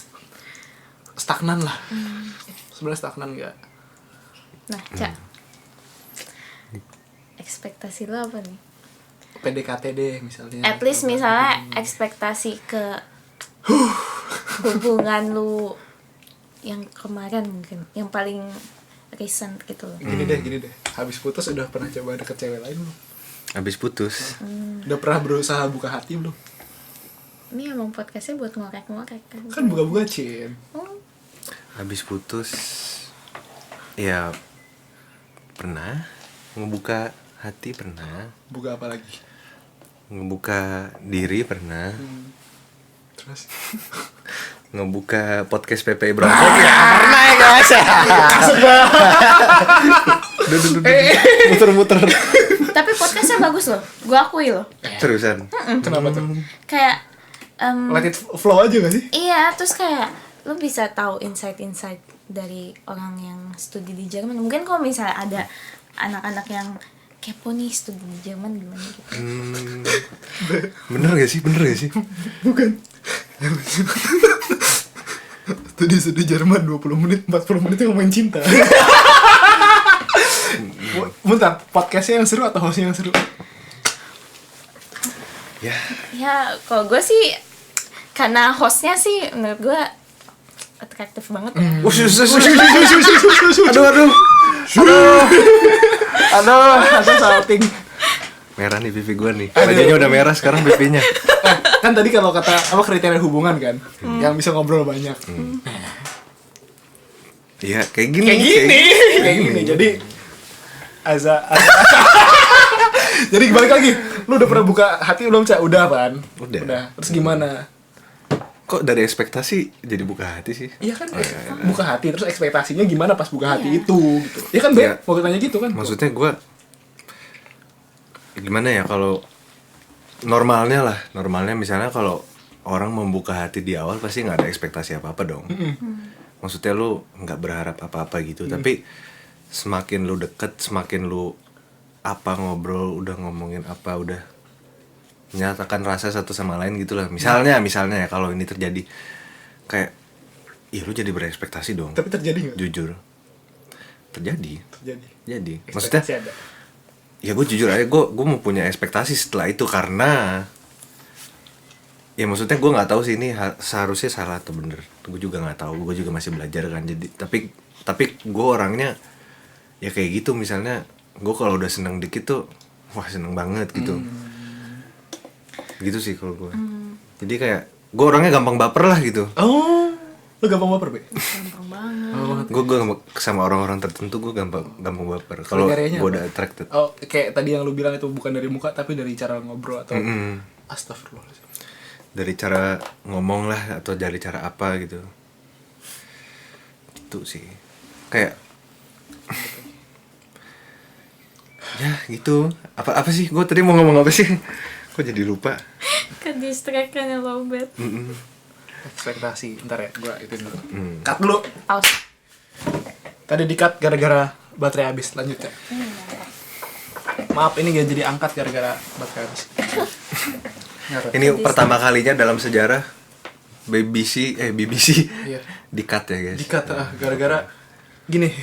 stagnan lah. Sebenarnya stagnan enggak. Nah, Cak, ekspektasi lu apa nih? PDKT deh misalnya. At least misalnya ekspektasi ke hubungan lu yang kemarin mungkin, yang paling recent gitu loh. Gini deh. Habis putus udah pernah coba deket cewek lain belum? Habis putus. Udah pernah berusaha buka hati belum? Ini emang podcastnya buat ngorek-ngorek kan? Kan buka-buka Cin. Oh, Habis putus ya pernah ngebuka hati, pernah Buka apa lagi? ngebuka diri, pernah Terus ngebuka podcast PP Brongkok ya pernah ya guys. Muter-muter tapi podcastnya bagus loh, gue akui loh. terusan. kenapa tuh? Kayak Let it flow aja gak sih? iya, terus kayak lu bisa tahu insight dari orang yang studi di Jerman. Mungkin kalau misalnya ada anak-anak yang kepo nih studi di Jerman gimana gitu. Bener gak sih? Bukan. Studi Jerman 20 menit, 40 menit ngomongin cinta. Bentar, podcastnya yang seru atau hostnya yang seru? Ya Ya kalau gue sih karena hostnya sih menurut gue atraktif banget ya. Aduh, salting. merah nih pipi gua nih. Wajahnya udah merah sekarang pipinya. Kan tadi kalau kata apa kriteria hubungan kan, yang bisa ngobrol banyak. Iya, kayak gini. Kayak gini. Jadi Aza. Jadi balik lagi, lu udah pernah buka hati belum, Cak? Udah kan? Udah. Terus gimana? Kok dari ekspektasi jadi buka hati sih? Iya kan, buka hati terus ekspektasinya gimana pas buka hati itu gitu. Ya kan, Iya. mau tanya gitu kan. Maksudnya gue gimana ya, kalau normalnya misalnya kalau orang membuka hati di awal pasti nggak ada ekspektasi apa-apa dong. Maksudnya lu nggak berharap apa-apa gitu. Tapi semakin lu deket, semakin lu ngobrol, udah ngomongin apa, udah menyatakan rasa satu sama lain gitu lah. Misalnya ya kalau ini terjadi, kayak lu jadi berekspektasi dong. Tapi terjadi nggak? Jujur terjadi. Maksudnya Ekspektasi ada. ya gue jujur aja, gue mau punya ekspektasi setelah itu, karena ya maksudnya gue nggak tahu sih ini seharusnya salah atau bener. Gue juga nggak tahu, gue juga masih belajar kan. Jadi tapi gue orangnya ya kayak gitu. Misalnya gue kalau udah seneng dikit tuh wah seneng banget gitu. Gitu sih kalau gue. Jadi kayak gue orangnya gampang baper lah gitu. Oh, lu gampang baper, Be? Gampang banget. Gue sama orang-orang tertentu gue gampang baper. Kalau Kriterianya gue apa? udah attracted. Oh, kayak tadi yang lu bilang itu bukan dari muka tapi dari cara ngobrol atau astagfirullah. Dari cara ngomong lah atau dari cara apa gitu. Itu sih. Kayak ya gitu. Apa sih? Gue tadi mau ngomong apa sih? Kok jadi lupa? Ke distract kan ya lo, Bet. Ekspektasi. Ntar ya, gua itu dulu. Cut dulu. Pause. Tadi di-cut gara-gara baterai habis. Lanjut ya. Maaf, ini gak jadi angkat gara-gara baterai habis. Ini pertama kalinya dalam sejarah BBC Iya. di-cut ya guys. Di-cut gara-gara gini.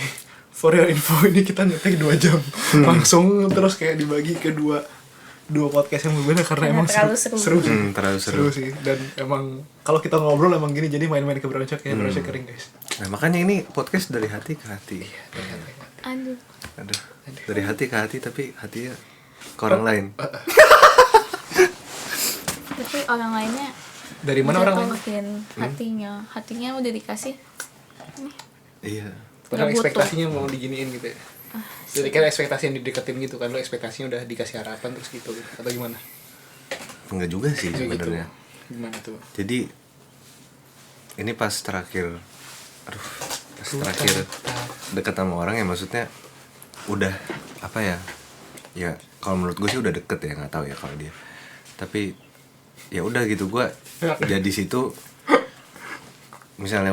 For your info, ini kita nyetek 2 jam. Langsung terus kayak dibagi ke dua podcast yang berbeda karena emang terlalu seru sih. Terlalu seru. Sih. Dan emang kalau kita ngobrol emang gini, jadi main-main ke Brownshot kayak Brownshot kering, guys. Nah makanya ini podcast dari hati ke hati. Aduh. Aduh. Dari hati ke hati, tapi hatinya ke orang lain. Tapi orang lainnya Dari mana orang lain? jatuhin hatinya udah dikasih. Iya. Padahal Nggak butuh. ekspektasinya mau diginiin gitu ya. Jadi kan ekspektasi yang dideketin gitu kan, lo ekspektasinya udah dikasih harapan terus gitu atau gimana? Enggak juga sih Kayak sebenarnya. Gitu. Gimana tuh? Jadi ini pas terakhir deket sama orang ya, maksudnya udah apa ya? Ya kalau menurut gue sih udah deket ya, nggak tahu ya kalau dia. Tapi ya udah gitu, gue jadi situ misalnya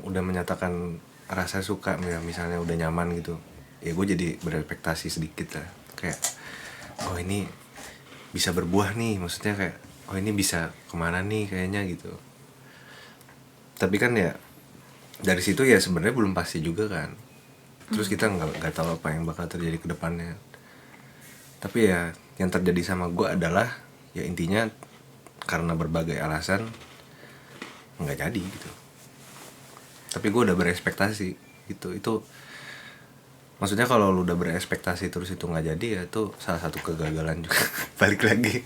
udah menyatakan rasa suka ya, misalnya udah nyaman gitu. Ya gue jadi berekspektasi sedikit lah, kayak oh ini bisa berbuah nih, maksudnya kayak oh ini bisa kemana nih kayaknya gitu. Tapi kan ya dari situ ya sebenarnya belum pasti juga kan. Terus kita nggak tahu apa yang bakal terjadi ke depannya. Tapi ya yang terjadi sama gue adalah ya intinya karena berbagai alasan nggak jadi gitu. Tapi gue udah berekspektasi gitu. Itu maksudnya kalau lu udah berekspektasi terus itu nggak jadi ya itu salah satu kegagalan juga. Balik lagi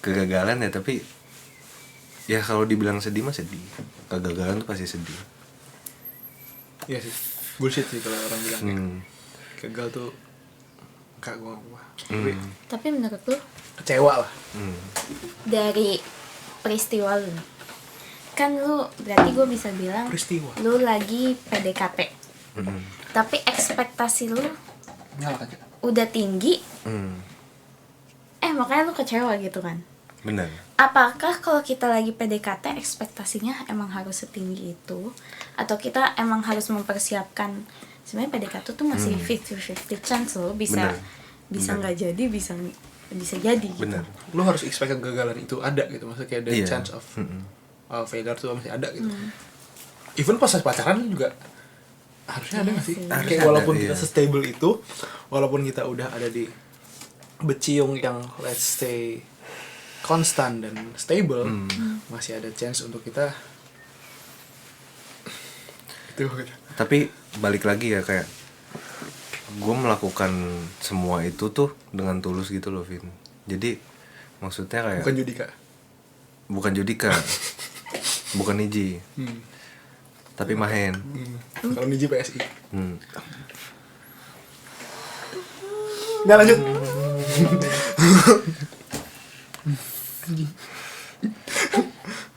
kegagalan ya, tapi ya kalau dibilang sedih mah sedih. Kegagalan tuh pasti sedih. Iya sih. Bullshit sih kalau orang bilang gagal tuh enggak gua. Tapi menurut lu Kecewa lah. dari peristiwa lu, kan lu berarti gue bisa bilang Peristiwa. lu lagi PDKT. Tapi ekspektasi lu Nyala aja. udah tinggi, makanya lu kecewa gitu kan. Benar. Apakah kalau kita lagi PDKT ekspektasinya emang harus setinggi itu, atau kita emang harus mempersiapkan? Sebenarnya PDKT tuh masih 50-50 chance loh, bisa nggak jadi, bisa jadi gitu. Benar. Lu harus expect kegagalan itu ada gitu, maksudnya kayak ada Iya. chance of failure tuh masih ada gitu. Even pas pacaran juga harusnya ada nggak sih? sih. Kayak Harusnya walaupun ada, kita iya. stable itu, walaupun kita udah ada di beciung yang let's say konstan dan stable, masih ada chance untuk kita itu gitu. Tapi balik lagi ya, kayak gue melakukan semua itu tuh dengan tulus gitu loh, Vin. Jadi maksudnya kayak Bukan Judika. bukan Judika, bukan Niji, tapi Mahen. Kalau Niji PSI. Nggak lanjut.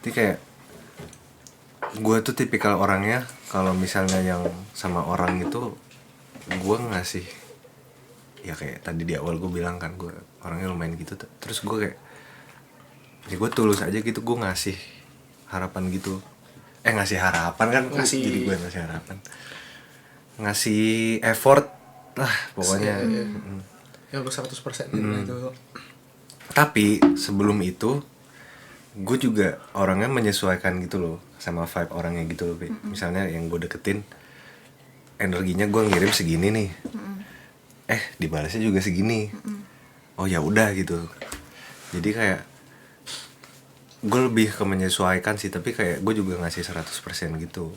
Jadi kayak gue tuh tipikal orangnya kalau misalnya yang sama orang itu gue ngasih, ya kayak tadi di awal gue bilang kan gue orangnya lumayan gitu, terus gue kayak ya gue tulus aja gitu, gue ngasih harapan gitu, ngasih harapan kan, jadi gue ngasih harapan, ngasih effort lah pokoknya. Ya lu 100% itu. Tapi sebelum itu gue juga orangnya menyesuaikan gitu loh sama vibe orangnya gitu loh, misalnya yang gue deketin energinya gue ngirim segini nih, dibalasnya juga segini, oh ya udah gitu. Jadi kayak gue lebih ke menyesuaikan sih, tapi kayak gue juga ngasih 100% gitu.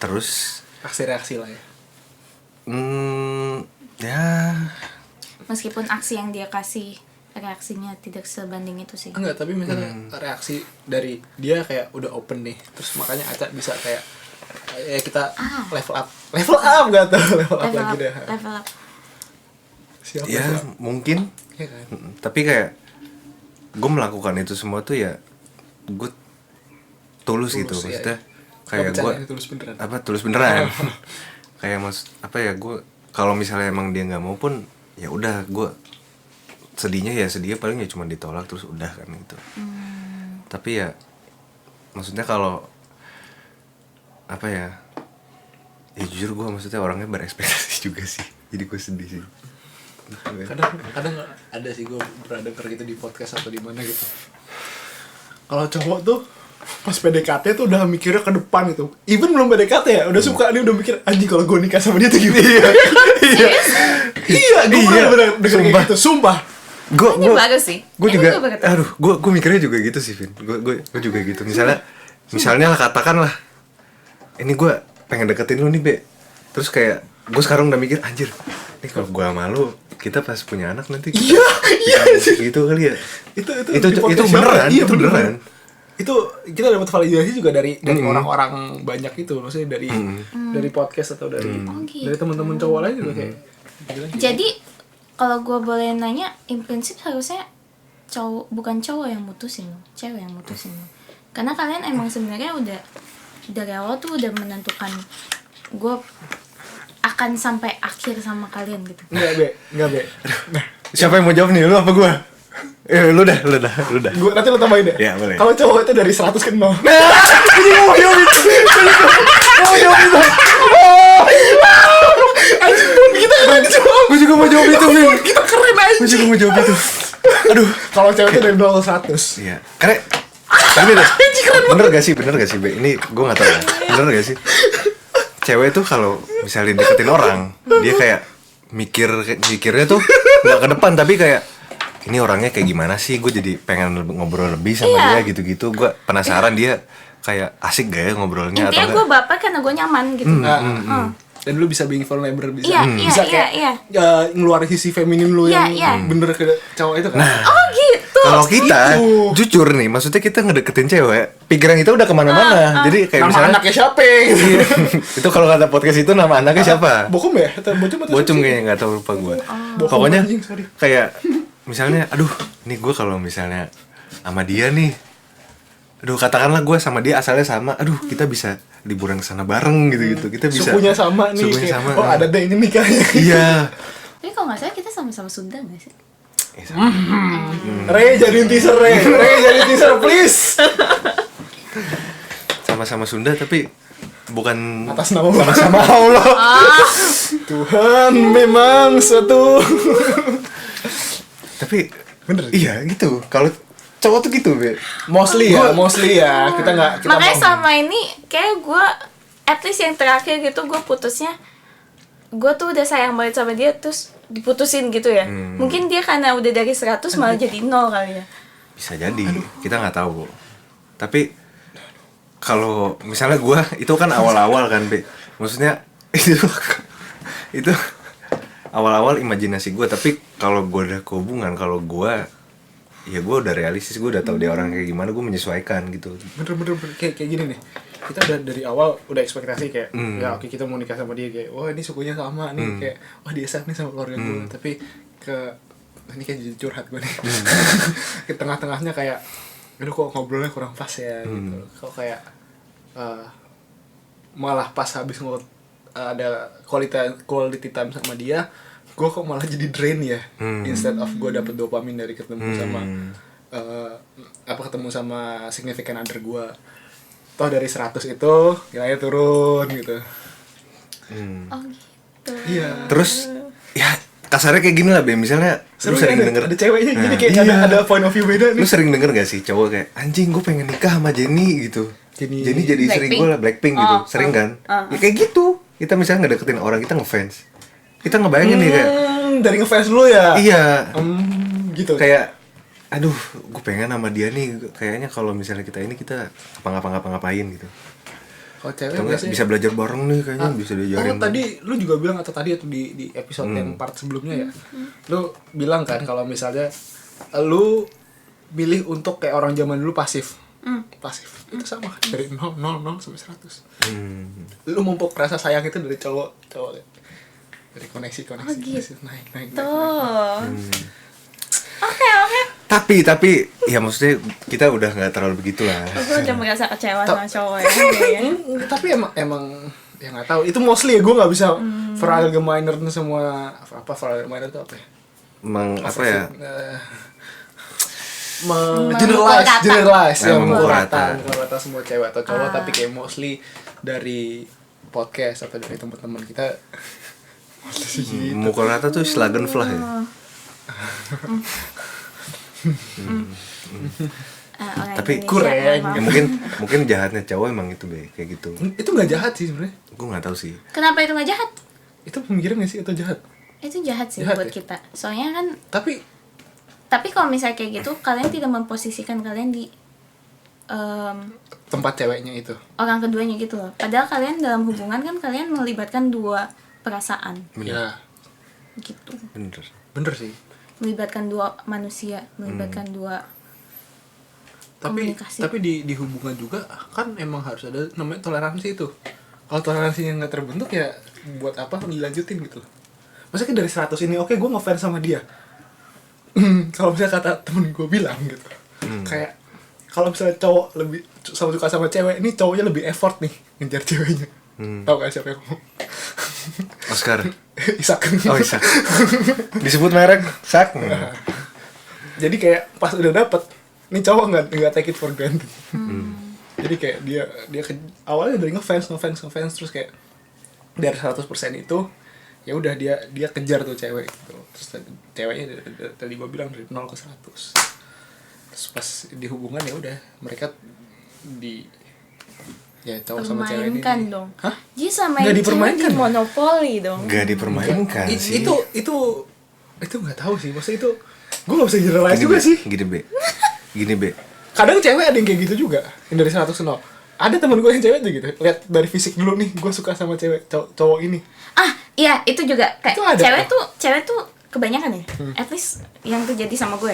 Terus aksi-reaksi lah ya. Ya meskipun aksi yang dia kasih reaksinya tidak sebanding itu sih. Enggak, tapi misalnya reaksi dari dia kayak udah open nih, terus makanya Aca bisa kayak ya kita level up nggak tuh level up lagi deh. Level up. Siapa ya mungkin ya kan? Tapi kayak gue melakukan itu semua tuh ya gue tulus gitu, maksudnya kayak gue tulus beneran kayak ya gue kalau misalnya emang dia nggak mau pun ya udah, gue sedihnya paling ya cuma ditolak terus udah kan gitu. Tapi ya maksudnya kalau ya jujur gue maksudnya orangnya berekspektasi juga sih, jadi gue sedih sih. Kadang ada sih, gue pernah denger gitu di podcast atau di mana gitu, kalau cowok tuh pas PDKT tuh udah mikirnya ke depan gitu, even belum PDKT ya udah suka nih, udah mikir anjing kalau gue nikah sama dia tuh gimana. Iya gue bener-bener denger kayak gitu, sumpah. Gue bagus sih. Gue juga, gue mikirnya juga gitu sih, Vin. Gue juga gitu. Misalnya lah, katakanlah, ini gue pengen deketin lu nih, Be. Terus kayak gue sekarang udah mikir, anjir, nih kalau gue sama lu, kita pas punya anak nanti. Iya gitu kali ya. Itu beneran, itu beneran. Itu kita dapat validasi juga dari orang-orang banyak itu, maksudnya dari podcast atau dari teman-teman cowok lain juga kayak. Jadi kalau gue boleh nanya, in prinsip harusnya bukan cowok yang mutusin lo, cewek yang mutusin lo. Karena kalian emang sebenarnya udah dari awal tuh udah menentukan gue akan sampai akhir sama kalian gitu. Enggak be. Nah, siapa yang mau jawab nih, lu apa gue? Lu dah. Gua nanti lu tambahin deh. Ya, boleh. Kalau cowok itu dari 100 ke 0. Nah, ini mau jawab itu. Anjing pun kita keren jawab. Gue juga mau jawab itu, Vin. Kita keren aja. Gue juga mau jawab itu. Aduh, kalau cewek itu dari 0 ke 100. Iya. Karena ini deh. Bener gak sih, Be? Ini gue gak tahu ya. Bener gak sih? Cewek tuh kalau misalnya deketin orang, dia kayak mikirnya tuh gak ke depan, tapi kayak ini orangnya kayak gimana sih, gue jadi pengen ngobrol lebih sama dia gitu-gitu. Gue penasaran dia kayak asik gak ya ngobrolnya. Intinya gue baper karena gue nyaman gitu. Dan lu bisa being vulnerable, bisa kayak ngeluarin sisi feminin lu yang bener ke cowok itu kan. Nah, oh gitu. Kalau kita jujur nih, maksudnya kita ngedeketin cewek, pikiran kita udah kemana-mana. Jadi kayak nama misalnya anaknya siapa gitu. Itu kalau kata podcast itu nama anaknya siapa? Bokum ya? Bocum kayaknya, nggak tahu, lupa gue. Pokoknya kayak misalnya, aduh, nih gue kalau misalnya sama dia nih, aduh katakanlah gue sama dia asalnya sama, aduh kita bisa liburan kesana bareng gitu. Kita bisa sukunya sama nih. Sukunya sama. Oh ada deh ini nikahnya. Iya. Tapi kalau nggak salah kita sama-sama Sunda nggak sih? Re jadiin teaser, Re jadiin teaser please. Sama-sama Sunda tapi bukan atas nama Allah. Tuhan memang suatu. Tapi bener. Iya gitu. Kalau cowok tuh gitu, Be. Mostly ya. Kita nggak. Makanya sama ini kayak gue, at least yang terakhir gitu gue putusnya, gue tuh udah sayang banget sama dia terus diputusin gitu ya. Mungkin dia karena udah dari 100 malah jadi 0 kali ya. Bisa jadi. Kita nggak tahu. Tapi kalau misalnya gue itu kan awal-awal kan, Be. Maksudnya itu awal-awal imajinasi gue. Tapi kalau gue udah ke hubungan, kalau gue ya gue udah realistis, gue udah tahu dia orang kayak gimana, gue menyesuaikan gitu. Bener kayak gini nih, kita udah dari awal udah ekspektasi kayak ya oke, kita mau nikah sama dia, kayak wah ini sukunya sama nih, kayak wah dia nih sama keluarga gue. Tapi ini kayak jadi curhat gue nih. Ke tengah-tengahnya kayak aduh kok ngobrolnya kurang pas ya gitu. Kok kayak malah pas habis ada quality time sama dia, gue kok malah jadi drain ya. Instead of gue dapet dopamin dari ketemu sama ketemu sama significant other gue. Toh dari 100 itu nilainya turun gitu. Oh gitu. Iya. Terus ya kasarnya kayak gini lah, Be. Misalnya Seru lu sering denger ada ceweknya, jadi kayak ada point of view beda nih. Lu sering denger gak sih cowok kayak anjing gue pengen nikah sama Jenny gitu. Jenny jadi istri gue lah, Blackpink gitu. Sering kan? Ya kayak gitu. Kita misalnya ngedeketin orang, kita ngefans. Kita ngebayangin nih kayak dari ngefans dulu ya. iya. Gitu. Kayak aduh, gue pengen sama dia nih. Kayaknya kalau misalnya kita ini kita ngapa-ngapain gitu. Kalau cewek Atau nggak, bisa belajar bareng nih kayaknya, bisa diajarin. Tadi lu juga bilang atau di episode yang part sebelumnya ya. Lu bilang kan kalau misalnya lu milih untuk kayak orang zaman dulu pasif. Pasif. Itu sama kan dari 0 sampai 100. Lu mumpuk rasa sayang itu dari cowok. Dari koneksi. Oh, gitu. Naik. Oke. Tapi ya maksudnya kita udah nggak terlalu begitulah. Gue udah merasa kecewa sama cowok ya. Kayaknya. Tapi emang ya nggak tahu. Itu mostly ya, gue nggak bisa verallgemeinern semua. Apa verallgemeinern itu apa ya? Apa ya? Generalize yang memukul rata rata semua cewek atau cowok. Tapi kayak mostly dari podcast atau dari teman-teman kita Memukul rata tuh Slagenflah ya. Tapi kurang ya mungkin jahatnya cowok emang itu, Be, kayak gitu. Itu nggak jahat sih sebenarnya. Gue nggak tahu sih. Kenapa itu nggak jahat? Itu pemikiran nggak sih atau jahat? Itu jahat sih Jahat buat ya? kita. Soalnya kan. Tapi kalau misalnya kayak gitu, kalian tidak memposisikan kalian di tempat ceweknya itu. orang keduanya gitu loh. Padahal kalian dalam hubungan kan kalian melibatkan dua perasaan. Ya, Gitu. bener sih. Melibatkan dua manusia, melibatkan dua komunikasi. Tapi di hubungan juga kan emang harus ada namanya toleransi itu. Kalau toleransinya nggak terbentuk ya buat apa dilanjutin gitu loh. Maksudnya dari 100 ini oke, gue ngefans sama dia. Kalau misalnya kata temen gue bilang gitu, kayak kalau misalnya cowok lebih suka sama cewek, ini cowoknya lebih effort nih ngejar ceweknya. Tahu gak siapa yang ngomong? Oscar. Isak. Oh, Isak. Disebut merek Sak. Jadi kayak pas udah dapet, nih cowok nggak take it for granted. Jadi kayak dia awalnya dari ngefans terus kayak dari 100% itu ya udah dia kejar tuh cewek gitu. Terus ceweknya tadi gue bilang dari 0 ke 100. Terus pas di hubungan ya udah mereka cowok sama cewek ini permainkan dong. Hah? Jadi sama Nggak yang dipermainkan. cewek di monopoli dong. Nggak dipermainkan sih. Itu nggak tahu sih, maksudnya itu gue nggak bisa generalize juga sih. Gini be. Kadang cewek ada yang kayak gitu juga, yang dari 100 ke 0. Ada temen gue yang cewek tuh gitu, lihat dari fisik dulu nih, gue suka sama cewek cowok ini. Iya, itu juga kayak Itu ada, cewek tuh kebanyakan ya. At least yang terjadi sama gue.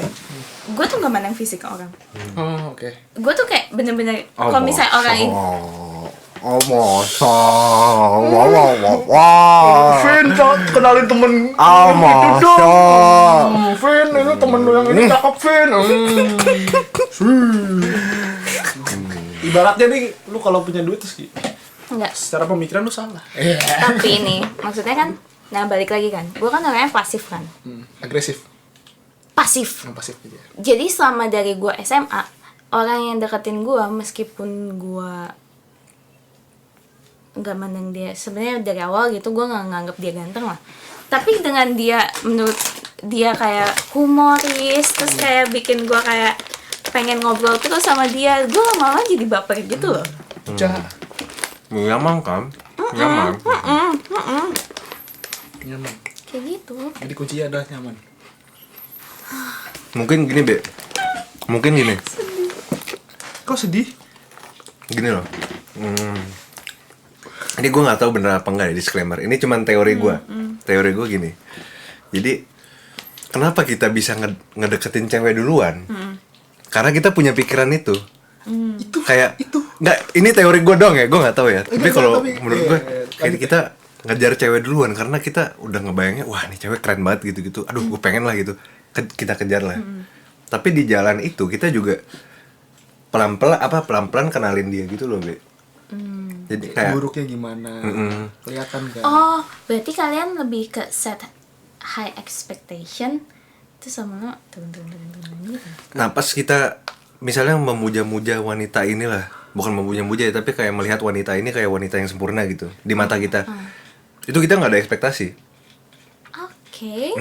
Gue tuh gak mandang fisik orang. Oh, oke. Gue tuh kayak bener-bener kalau misalnya orang ini Vin, kenalin temen itu dong. Vin, ini temen lu yang ini cakep, Vin. Ibaratnya nih, lu kalau punya duit terus enggak. secara pemikiran lu salah. Tapi ini maksudnya kan, nah balik lagi kan, gue kan orangnya pasif kan. Agresif. Pasif. Yang pasif gitu ya. Jadi selama dari gue SMA, orang yang deketin gue meskipun gue nggak mandang dia, sebenarnya dari awal gitu gue nggak nganggap dia ganteng lah, tapi dengan dia menurut dia kayak humoris, terus kayak bikin gue kayak pengen ngobrol terus sama dia, gue lama-lama jadi baper gitu loh. Nyaman kan? Nyaman. Nyaman. Kayak gitu. Jadi kuncinya adalah nyaman. Mungkin gini, Be. Mungkin gini. Kok sedih? Gini loh. Ini gue nggak tahu bener apa enggak ya, disclaimer. Ini cuman teori gue. Teori gue gini. Jadi kenapa kita bisa ngedeketin cewek duluan? karena kita punya pikiran itu. Itu Kayak itu. nggak, ini teori gue dong ya, gue nggak tahu ya. Tapi Enggak, kalau tapi- menurut iya, gue iya, kayak lanjut kita ngejar cewek duluan karena kita udah ngebayangnya, wah nih cewek keren banget gitu-gitu. Aduh, gue pengen lah gitu. Kita kejar lah. Tapi di jalan itu kita juga pelan-pelan kenalin dia gitu loh, Be. Jadi kayak Buruknya gimana? Kelihatan kan? Oh, berarti kalian lebih ke set high expectation terus sama lo turun gitu. nah pas kita misalnya memuja-muja wanita inilah, bukan memuja-muja ya, tapi kayak melihat wanita ini kayak wanita yang sempurna gitu di mata kita. Itu kita nggak ada ekspektasi. Oke.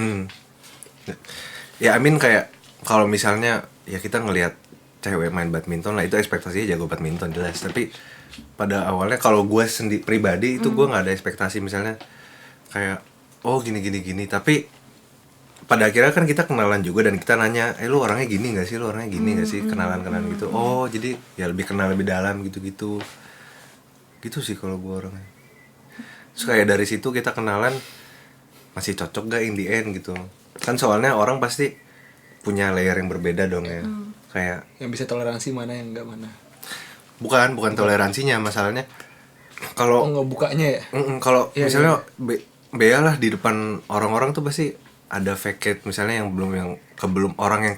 Ya I mean kayak kalau misalnya ya kita ngelihat cewek main badminton lah, itu ekspektasinya jago badminton jelas. Tapi pada awalnya kalau gue sendiri pribadi itu gue nggak ada ekspektasi misalnya kayak oh gini. Tapi pada akhirnya kan kita kenalan juga dan kita nanya, lu orangnya gini nggak sih, lu orangnya gini nggak sih, kenalan gitu. Oh jadi ya lebih kenal lebih dalam gitu sih kalau gue orangnya. Terus kayak dari situ kita kenalan masih cocok gak in the end gitu kan, soalnya orang pasti punya layer yang berbeda dong ya. Kayak Yang bisa toleransi mana yang enggak mana? bukan toleransinya, masalahnya Oh, kalau ngebukanya ya? kalau Iya, misalnya Bea lah di depan orang-orang tuh pasti ada fake it misalnya yang belum ke orang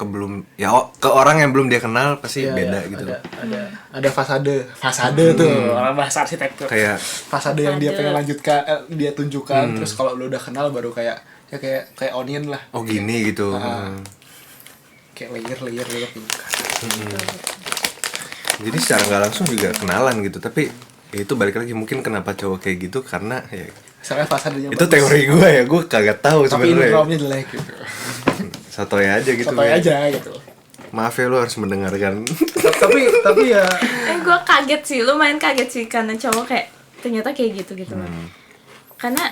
yang belum dia kenal pasti Iya, beda iya, gitu. Ada fasade tuh orang bahasa arsitektur. Kayak Fasade yang dia pengen lanjutkan, dia tunjukkan. Terus kalau lu udah kenal baru kayak ya kayak onion lah. oh gini gitu. Kayak layer gitu. Jadi secara nggak langsung juga kenalan gitu, tapi ya itu balik lagi mungkin kenapa cowok kayak gitu karena ya Soalnya fasadenya itu teori gue ya, gue kagak tahu tapi sebenarnya. intromnya jelek gitu. Sotoy aja gitu. Sotoy Be. aja gitu. Maaf ya lu harus mendengarkan. tapi ya Gue kaget sih, lumayan kaget sih karena cowok kayak ternyata kayak gitu loh. Karena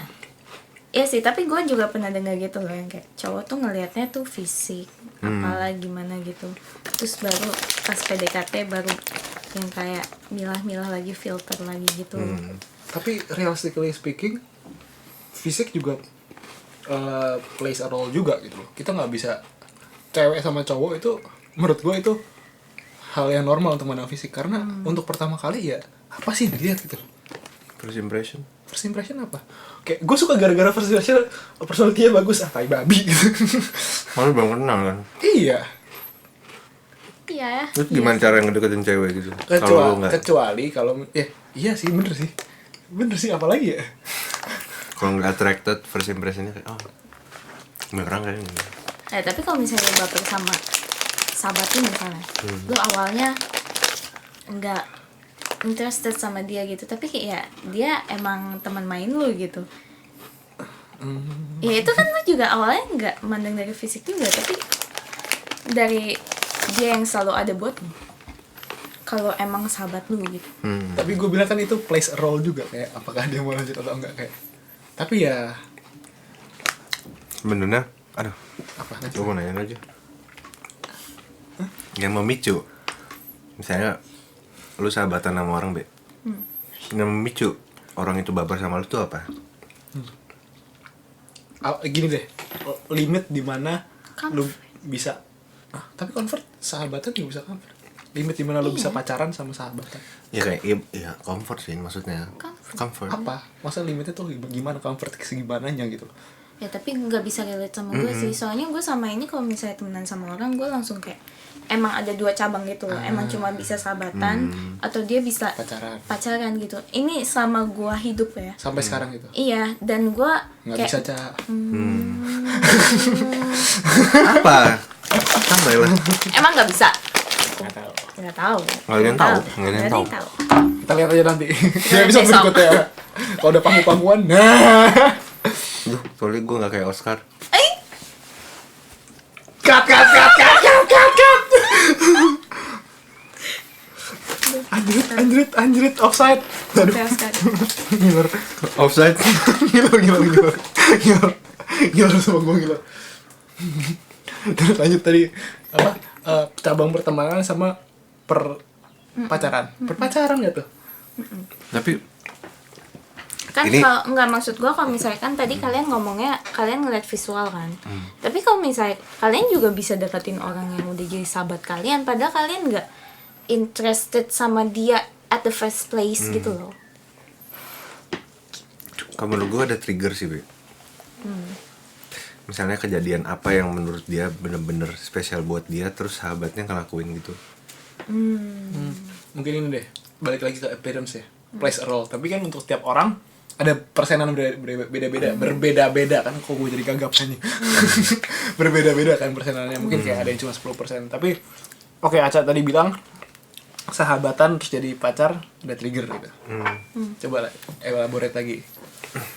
ya sih, tapi gue juga pernah dengar gitu loh yang kayak cowok tuh ngelihatnya tuh fisik, apalah gimana gitu. Terus baru pas PDKT baru yang kayak milah-milah lagi, filter lagi gitu. tapi realistically speaking fisik juga plays a role juga gitu loh. Kita nggak bisa cewek sama cowok itu menurut gue itu hal yang normal untuk memandang fisik karena untuk pertama kali ya apa sih yang dilihat gitu. First impression. First impression apa? Kayak gue suka gara-gara first impression personality-nya bagus, tai babi gitu. Malu belum kenal kan. Iya. Iya. Terus gimana cara ngedeketin cewek gitu? Kalau lu nggak, Kecuali kalau ya iya sih bener sih apalagi ya. kalau nggak attracted, first impressionnya kayak oh ini orang kayaknya gini. Tapi kalau misalnya lu baper sama sahabat lu misalnya, lu awalnya nggak interested sama dia gitu, tapi kayak ya dia emang teman main lu gitu. Ya itu kan lu juga awalnya nggak mandang dari fisik juga, tapi dari dia yang selalu ada buat lu. Kalau emang sahabat lu gitu. Tapi gue bilang kan itu plays a role juga kayak apakah dia mau lanjut atau enggak kayak. Tapi ya Sebenarnya, aduh, apa gue mau nanya aja. Yang memicu, misalnya lu sahabatan sama orang Be, yang memicu orang itu baper sama lu tuh apa? gini deh, limit di mana Comfort. lu bisa tapi convert sahabatan juga bisa convert. Limit di mana lu bisa pacaran sama sahabatan. Ya kayak ya comfort sih maksudnya. Comfort. Apa? Masa limitnya tuh gimana comfort segimananya gitu. Ya tapi nggak bisa relate sama gue sih. Soalnya gue sama ini kalau misalnya temenan sama orang, gue langsung kayak emang ada dua cabang gitu loh. Emang cuma bisa sahabatan atau dia bisa pacaran gitu. Ini selama gue hidup ya. Sampai sekarang gitu. Iya, dan gue Nggak kayak bisa Ca. Apa? Santai lah. emang nggak bisa. Nggak tahu. Nggak tahu. Nggak ada yang tahu. Nggak ada yang tahu. Kita lihat aja nanti. Kita Kita bisa besok. berikutnya. Kalau udah panggung-panggungan, nah. Duh, soalnya gue gak kayak Oscar. Cut. Anjrit, offside. Aduh, Kayak sekali. ngiler. Offside. Ngiler sama gue ngiler. Terus lanjut tadi apa? Cabang pertemanan sama pacaran. Perpacaran gak tuh? Tapi Kan ini kalau nggak, maksud gue kalau misalkan tadi kalian ngomongnya kalian ngeliat visual kan, tapi kalau misalnya kalian juga bisa deketin orang yang udah jadi sahabat kalian padahal kalian nggak interested sama dia at the first place gitu loh. kalau menurut gue ada trigger sih, Be. Misalnya kejadian apa yang menurut dia bener-bener spesial buat dia, terus sahabatnya ngelakuin gitu. Mungkin ini deh, balik lagi ke appearance ya, plays a role. Tapi kan untuk setiap orang ada persenan berbeda-beda kan. Kok gue jadi gagap nih. Berbeda-beda kan persenannya. Mungkin kayak ada yang cuma 10%. Tapi oke, Aca tadi bilang sahabatan terus jadi pacar ada trigger gitu. Coba lah elaborate lagi.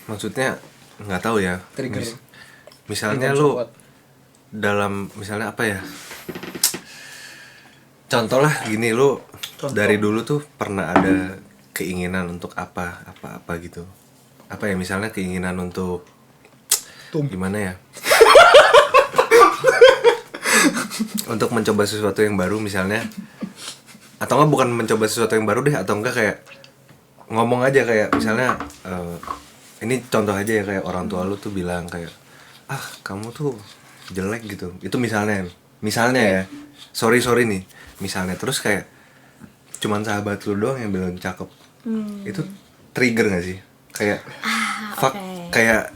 Maksudnya nggak tahu ya. Trigger. Misalnya lu dalam misalnya apa ya? Contoh lah gini, lu dari dulu tuh pernah ada keinginan untuk apa gitu. Apa ya, misalnya keinginan untuk gimana ya? Untuk mencoba sesuatu yang baru misalnya. Atau enggak, bukan mencoba sesuatu yang baru deh, atau enggak kayak ngomong aja kayak misalnya ini contoh aja ya, kayak orang tua lu tuh bilang kayak, "Ah, kamu tuh jelek" gitu. Itu misalnya ya. Sorry nih. Misalnya terus kayak cuman sahabat lu doang yang bilang cakep. Itu trigger gak sih? Kayak fuck, kayak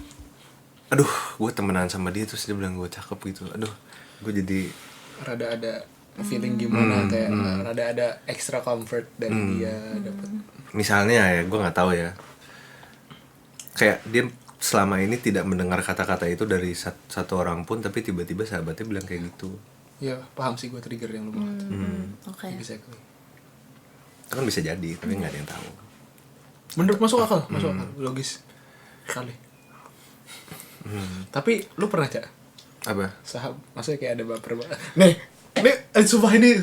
aduh, gue temenan sama dia terus dia bilang gue cakep gitu. Aduh, gue jadi rada ada feeling gimana, kayak rada ada extra comfort dari dia dapat. Misalnya ya, gue nggak tahu ya. Kayak dia selama ini tidak mendengar kata-kata itu dari satu orang pun, tapi tiba-tiba sahabatnya bilang kayak gitu. Ya, paham sih gue trigger yang lu mau. Oke. Exactly. Itu kan bisa jadi, tapi nggak ada yang tahu. Menurut masuk akal, logis sekali. Tapi lu pernah, Cak? Apa? Maksudnya kayak ada baper banget. Nih, sumpah ini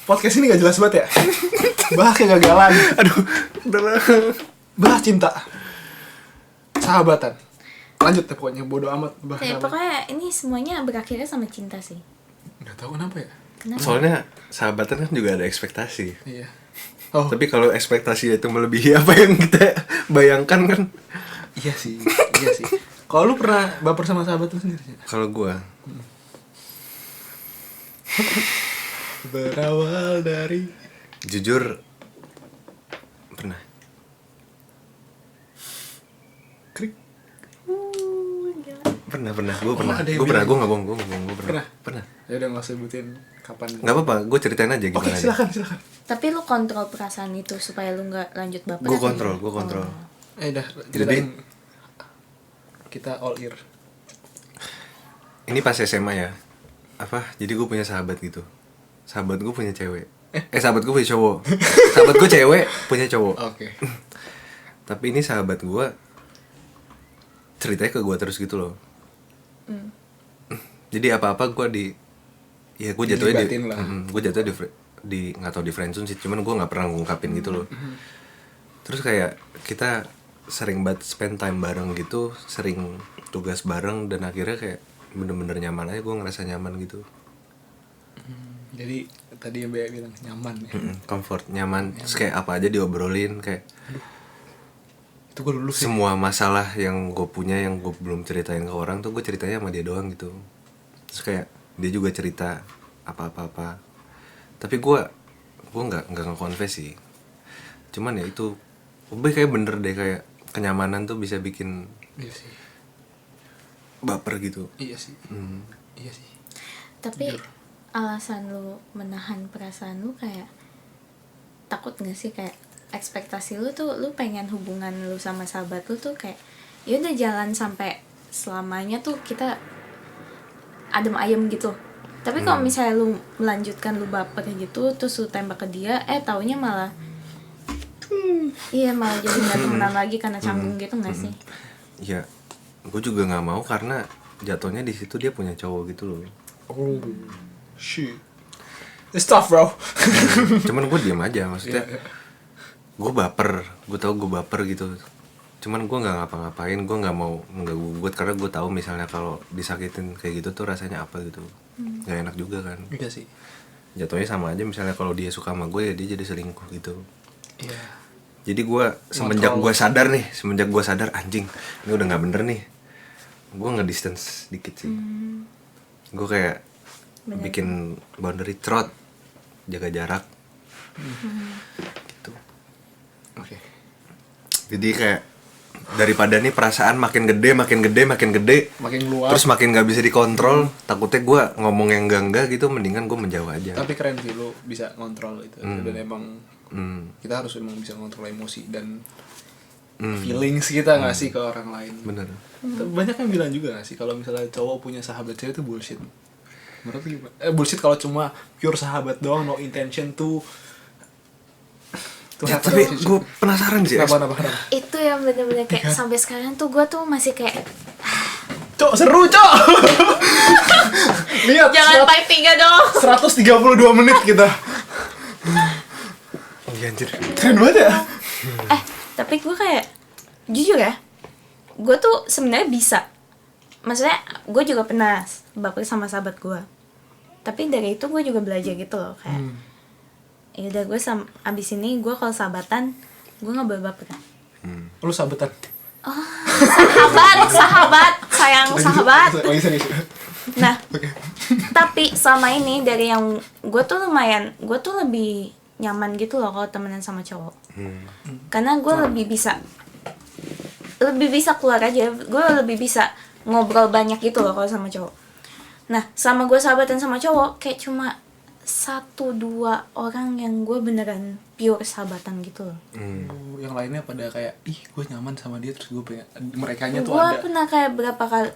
podcast ini gak jelas banget ya. Bahas kegagalan. Aduh, bahas cinta, sahabatan. Lanjut deh pokoknya, bodo amat bahas. Ya, pokoknya ini semuanya berakhirnya sama cinta sih. Gak tahu kenapa ya. Kenapa? Soalnya sahabatan kan juga ada ekspektasi. Iya. Oh, Tapi kalau ekspektasi itu melebihi apa yang kita bayangkan kan. iya sih. Kalau lu pernah baper sama sahabat lu sendiri? Cak? Kalau gue Berawal dari jujur pernah. krik. Pernah. Gue pernah. ada yang Gue pernah. bilang. Gue nggak bohong. Gue Pernah? Pernah. Ya udah nggak usah sebutin kapan. Nggak apa-apa. Gue ceritain aja Oke, gimana. silakan. Tapi lu kontrol perasaan itu supaya lu nggak lanjut baper. Gue atau kontrol. gimana? Dah, Jadi ceritain. Kita all ear. ini pas SMA ya. Apa? Jadi gue punya sahabat gitu. Sahabat gue punya cewek. Sahabat gue punya cowok. Sahabat gue cewek punya cowok. Oke. Tapi ini sahabat gue ceritanya ke gue terus gitu loh. Jadi apa-apa gue ya gue jatuhnya Dilibatin lah. gue jatuhnya di nggak tahu di friendzone sih, cuman gue nggak pernah ngungkapin gitu loh. Terus kayak kita sering banget spend time bareng gitu, sering tugas bareng, dan akhirnya kayak bener-bener nyaman aja, gue ngerasa nyaman gitu. Jadi tadi yang Bea bilang nyaman ya. Comfort, nyaman. Terus kayak apa aja diobrolin, kayak Itu gue dulu sih. semua masalah yang gue punya yang gue belum ceritain ke orang tuh gue ceritanya sama dia doang gitu. Terus kayak dia juga cerita apa-apa. Tapi gue nggak nge-confess sih. Cuman ya itu, kayak bener deh, kayak kenyamanan tuh bisa bikin Iya sih. baper gitu. Iya sih. Iya sih. Tapi alasan lu menahan perasaan lu kayak takut gak sih, kayak ekspektasi lu tuh lu pengen hubungan lu sama sahabat lu tuh kayak ya udah jalan sampai selamanya tuh kita adem ayem gitu. Tapi kalau misalnya lu melanjutkan, lu baper gitu terus lu tembak ke dia, taunya malah iya malah jadi nggak temenan lagi karena canggung gitu nggak sih? Ya gue juga nggak mau karena jatuhnya di situ dia punya cowok gitu loh. Oh, shit. It's tough, bro. Cuman gue diam aja, maksudnya gue baper, gue tau gue baper gitu. Cuman gue nggak ngapa-ngapain, gue nggak mau ngegugut karena gue tahu misalnya kalau disakitin kayak gitu tuh rasanya apa gitu, nggak enak juga kan. Iya sih. Jatuhnya sama aja misalnya kalau dia suka sama gue ya dia jadi selingkuh gitu. Iya. Jadi gue semenjak gue sadar anjing ini udah nggak bener nih, gue nge-distance dikit sih. Gue kayak bikin boundary, trot, jaga jarak gitu. Oke. Jadi kayak daripada nih perasaan makin gede makin keluar, terus makin nggak bisa dikontrol, takutnya gue ngomong yang enggak gitu, mendingan gue menjauh aja. tapi keren sih lu bisa ngontrol itu. Dan emang kita harus emang bisa ngontrol emosi dan feelings kita nggak sih ke orang lain. Bener. Banyak yang bilang juga nggak sih kalau misalnya cowok punya sahabat cewek itu bullshit. Menurut lu gimana? Bullshit kalau cuma pure sahabat doang, no intention tuh. Ya, tapi gue penasaran sih. Kenapa? Itu yang bener-bener kayak sampai sekarang tuh gue tuh masih kayak Cok, seru cok. Lihat. jangan part 3 dong. 132 menit kita. Iya anjir. Keren banget ya. Tapi gue kayak jujur ya, gue tuh sebenarnya bisa. Maksudnya gue juga pernah baper sama sahabat gue. Tapi dari itu gue juga belajar gitu loh kayak. Ya udah gue abis ini gue kalau sahabatan gue nggak boleh baper. Lu sahabatan? Sahabat, sayang sahabat. Lagi serius. Nah, tapi selama ini dari yang gue tuh lumayan, gue tuh lebih nyaman gitu loh kalau temenan sama cowok. Karena gue lebih bisa keluar aja, gue lebih bisa ngobrol banyak gitu loh kalau sama cowok. Nah, sama gue sahabatan sama cowok kayak cuma 1-2 orang yang gue beneran pure sahabatan gitu loh. Yang lainnya pada kayak gue nyaman sama dia, terus gue pengen merekanya tuh Gue ada pernah kayak berapa kali,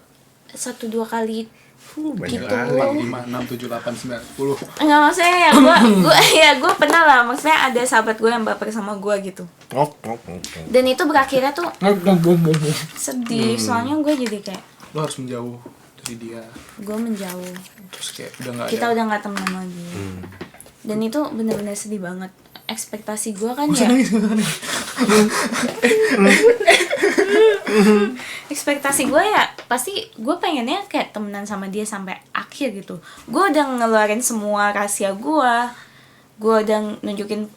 1-2 kali Banyak gitu. kali. 5, 6, 7, 8, 9, 10. Enggak, maksudnya ya gue pernah lah, maksudnya ada sahabat gue yang baper sama gue gitu. Dan itu berakhirnya tuh sedih, soalnya gue jadi kayak Lo harus menjauh dari dia, gue menjauh, terus kayak udah nggak kita ada. udah nggak temenan lagi. Dan itu benar-benar sedih banget. Ekspektasi gue kan Gak usah ya, nangis, gak usah nangis. ekspektasi gue ya pasti gue pengennya kayak temenan sama dia sampai akhir gitu. Gue udah ngeluarin semua rahasia gue udah nunjukin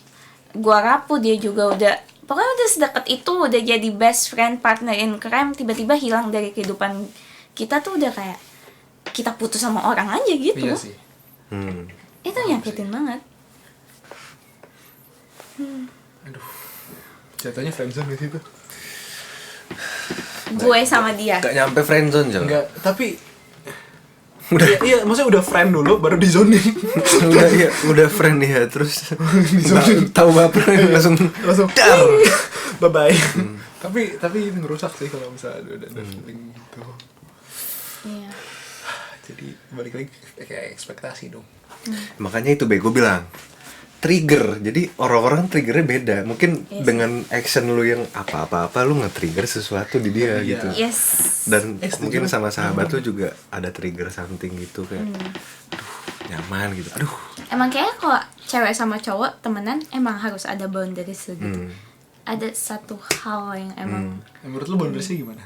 gue rapuh, dia juga udah, pokoknya udah sedekat itu, udah jadi best friend, partner in crime, tiba-tiba hilang dari kehidupan kita tuh udah kayak kita putus sama orang aja gitu. Iya sih. Itu nyakitin banget. Aduh, jatuhnya friendzone di situ. Gue sama dia. Gak nyampe friendzone Jal. Enggak, tapi iya, maksudnya udah friend dulu baru di zoning. udah friend ya, terus tahu baper langsung dar. Bye bye. Tapi itu ngerusak sih kalau misalnya udah feeling gitu. Iya. Jadi balik lagi kayak ekspektasi dong. Makanya itu bego bilang trigger. Jadi orang-orang triggernya beda. Mungkin dengan action lu yang apa-apa lu nge-trigger sesuatu di dia gitu. Yes. Dan mungkin sama sahabat lu juga ada trigger something gitu kayak aduh nyaman gitu. Aduh. Emang kayaknya kalau cewek sama cowok temenan emang harus ada boundaries gitu. Ada satu hal yang emang Menurut lu boundariesnya gimana?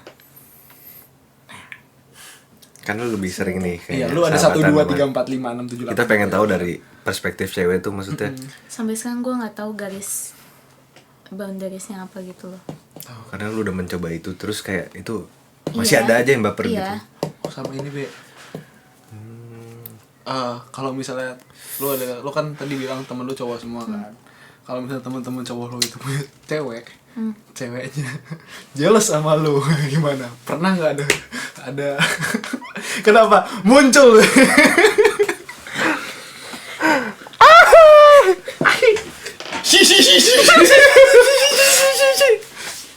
Kan lu lebih sering nih Iya, kayak lu ada 1, sahabatan 2, sama- 3, 4, 5, 6, 7, 8. Kita pengen tahu dari perspektif cewek tuh maksudnya. sampai sekarang gue nggak tahu garis boundariesnya apa gitu loh. Karena lu udah mencoba itu terus kayak itu masih ada aja yang baper gitu. Oh, sama ini Be. Kalau misalnya lu kan tadi bilang temen lu cowok semua kan. Kalau misalnya teman-teman cowok lu itu punya cewek, ceweknya jealous sama lu, gimana? Pernah nggak ada kenapa muncul?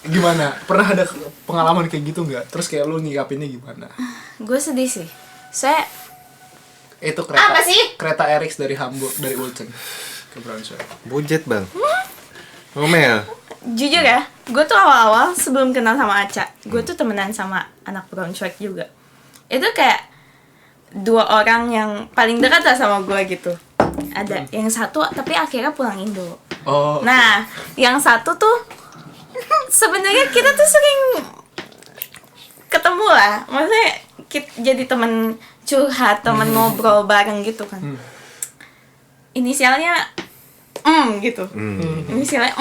Gimana? Pernah ada pengalaman kayak gitu nggak? Terus kayak lu nyikapinnya gimana? Gue sedih sih. Saya Itu kereta. Apa sih? Kereta RX dari Hamburg, dari Ulchen ke Braunschweig. Budget bang. Ngomel. jujur ya, gue tuh awal-awal sebelum kenal sama Aca, gue tuh temenan sama anak Braunschweig juga. Itu kayak 2 orang yang paling dekat lah sama gue gitu. Ada yang satu tapi akhirnya pulang Indo. Oh. Nah, yang satu tuh sebenarnya kita tuh sering ketemu lah. Maksudnya jadi teman curhat, teman ngobrol bareng gitu kan. Inisialnya gitu. Hmm. Misalnya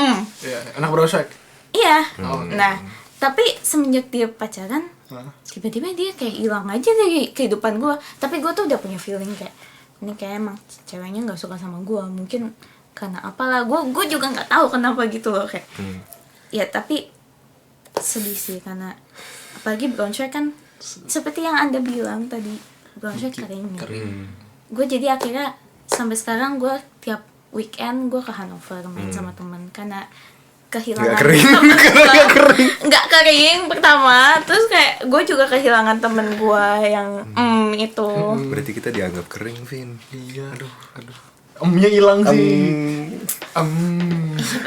Iya, anak brosek. iya. Oh, Nah, tapi semenjak dia pacaran, Hah? tiba-tiba dia kayak hilang aja dari kehidupan gue. Tapi gue tuh udah punya feeling kayak ini kayak emang ceweknya nggak suka sama gue, mungkin karena apalah, gue juga nggak tahu kenapa gitu loh kayak. Ya tapi sedih sih karena apalagi brown shirt kan seperti yang Anda bilang tadi, brown shirt kering. Gue jadi akhirnya sampai sekarang gue tiap weekend gue ke Hanover main sama temen karena kehilangan Nggak kering. nggak kering pertama, terus kayak gue juga kehilangan temen gue yang itu. Berarti kita dianggap kering, Vin. Iya. Aduh. Emnya hilang sih.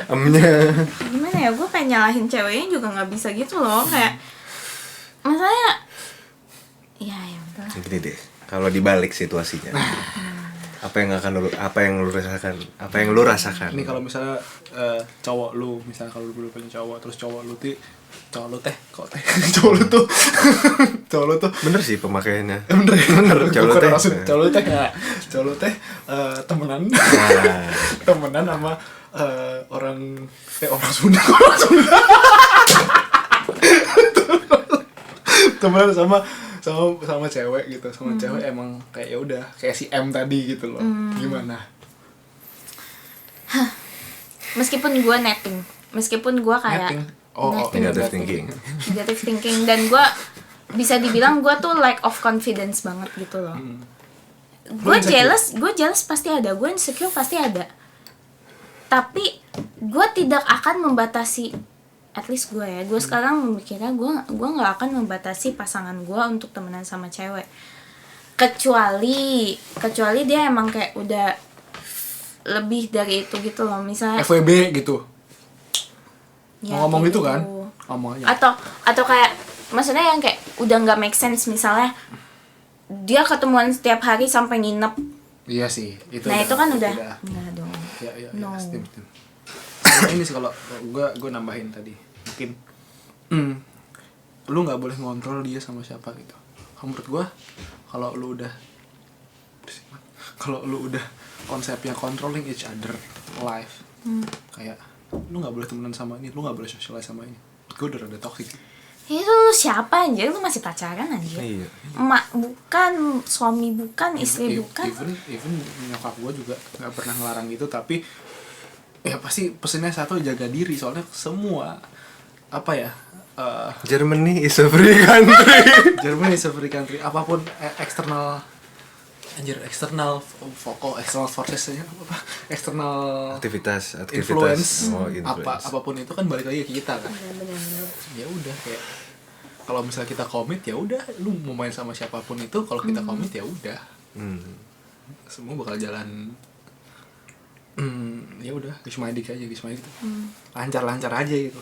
Emnya. Gimana ya, gue pengen nyalahin ceweknya juga nggak bisa gitu loh, kayak masalahnya ya udah. Gini deh, kalau dibalik situasinya, apa yang lu rasakan? Ini kalau misalnya cowok lu, misalnya kalau lu punya cowok, terus cowok lu teh cowok lu tuh Bener sih pemakaiannya. bener Cowok lu teh. cowok lu teh temenan Nah, temenan sama orang Sunda temenan sama cewek gitu, sama cewek emang kayak ya udah kayak si M tadi gitu loh. Gimana? Meskipun gue gue kayak Netting? Oh, negative thinking. negative thinking, dan gue bisa dibilang gue tuh lack of confidence banget gitu loh. Gue jealous pasti ada, gue insecure pasti ada, tapi gue tidak akan membatasi, at least gue sekarang memikirnya gue nggak akan membatasi pasangan gue untuk temenan sama cewek, kecuali dia emang kayak udah lebih dari itu gitu loh, misalnya FWB gitu. ya, Ngomong kayak gitu kan? Ngomong aja. atau kayak maksudnya yang kayak udah nggak make sense, misalnya dia ketemuan setiap hari sampai nginep. Iya sih, itu. Nah itu kan udah enggak dong. Ya, No. Steam. Sama ini sih kalau gue nambahin tadi, mungkin lu nggak boleh ngontrol dia sama siapa gitu. Menurut gue, kalau lu udah konsepnya controlling each other life, kayak lu nggak boleh temenan sama ini, lu nggak boleh socialize sama ini. Gue udah rada toxic. Itu lu siapa anjir? Lu masih pacaran anjir? Iya. Emak bukan, suami bukan, istri bukan. Even nyokap gue juga nggak pernah ngelarang gitu, tapi ya pasti pesennya satu, jaga diri, soalnya semua apa ya, Germany is a free country. Germany is a free country, apapun external forcesnya apa, eksternal aktivitas influence, influence. apapun itu kan balik lagi ke kita kan. Bener-bener. Ya udah, kayak kalau misalnya kita komit ya udah, lu mau main sama siapapun itu, kalau kita komit ya udah, semua bakal jalan. Ya udah, gismaidik aja gitu, lancar aja gitu.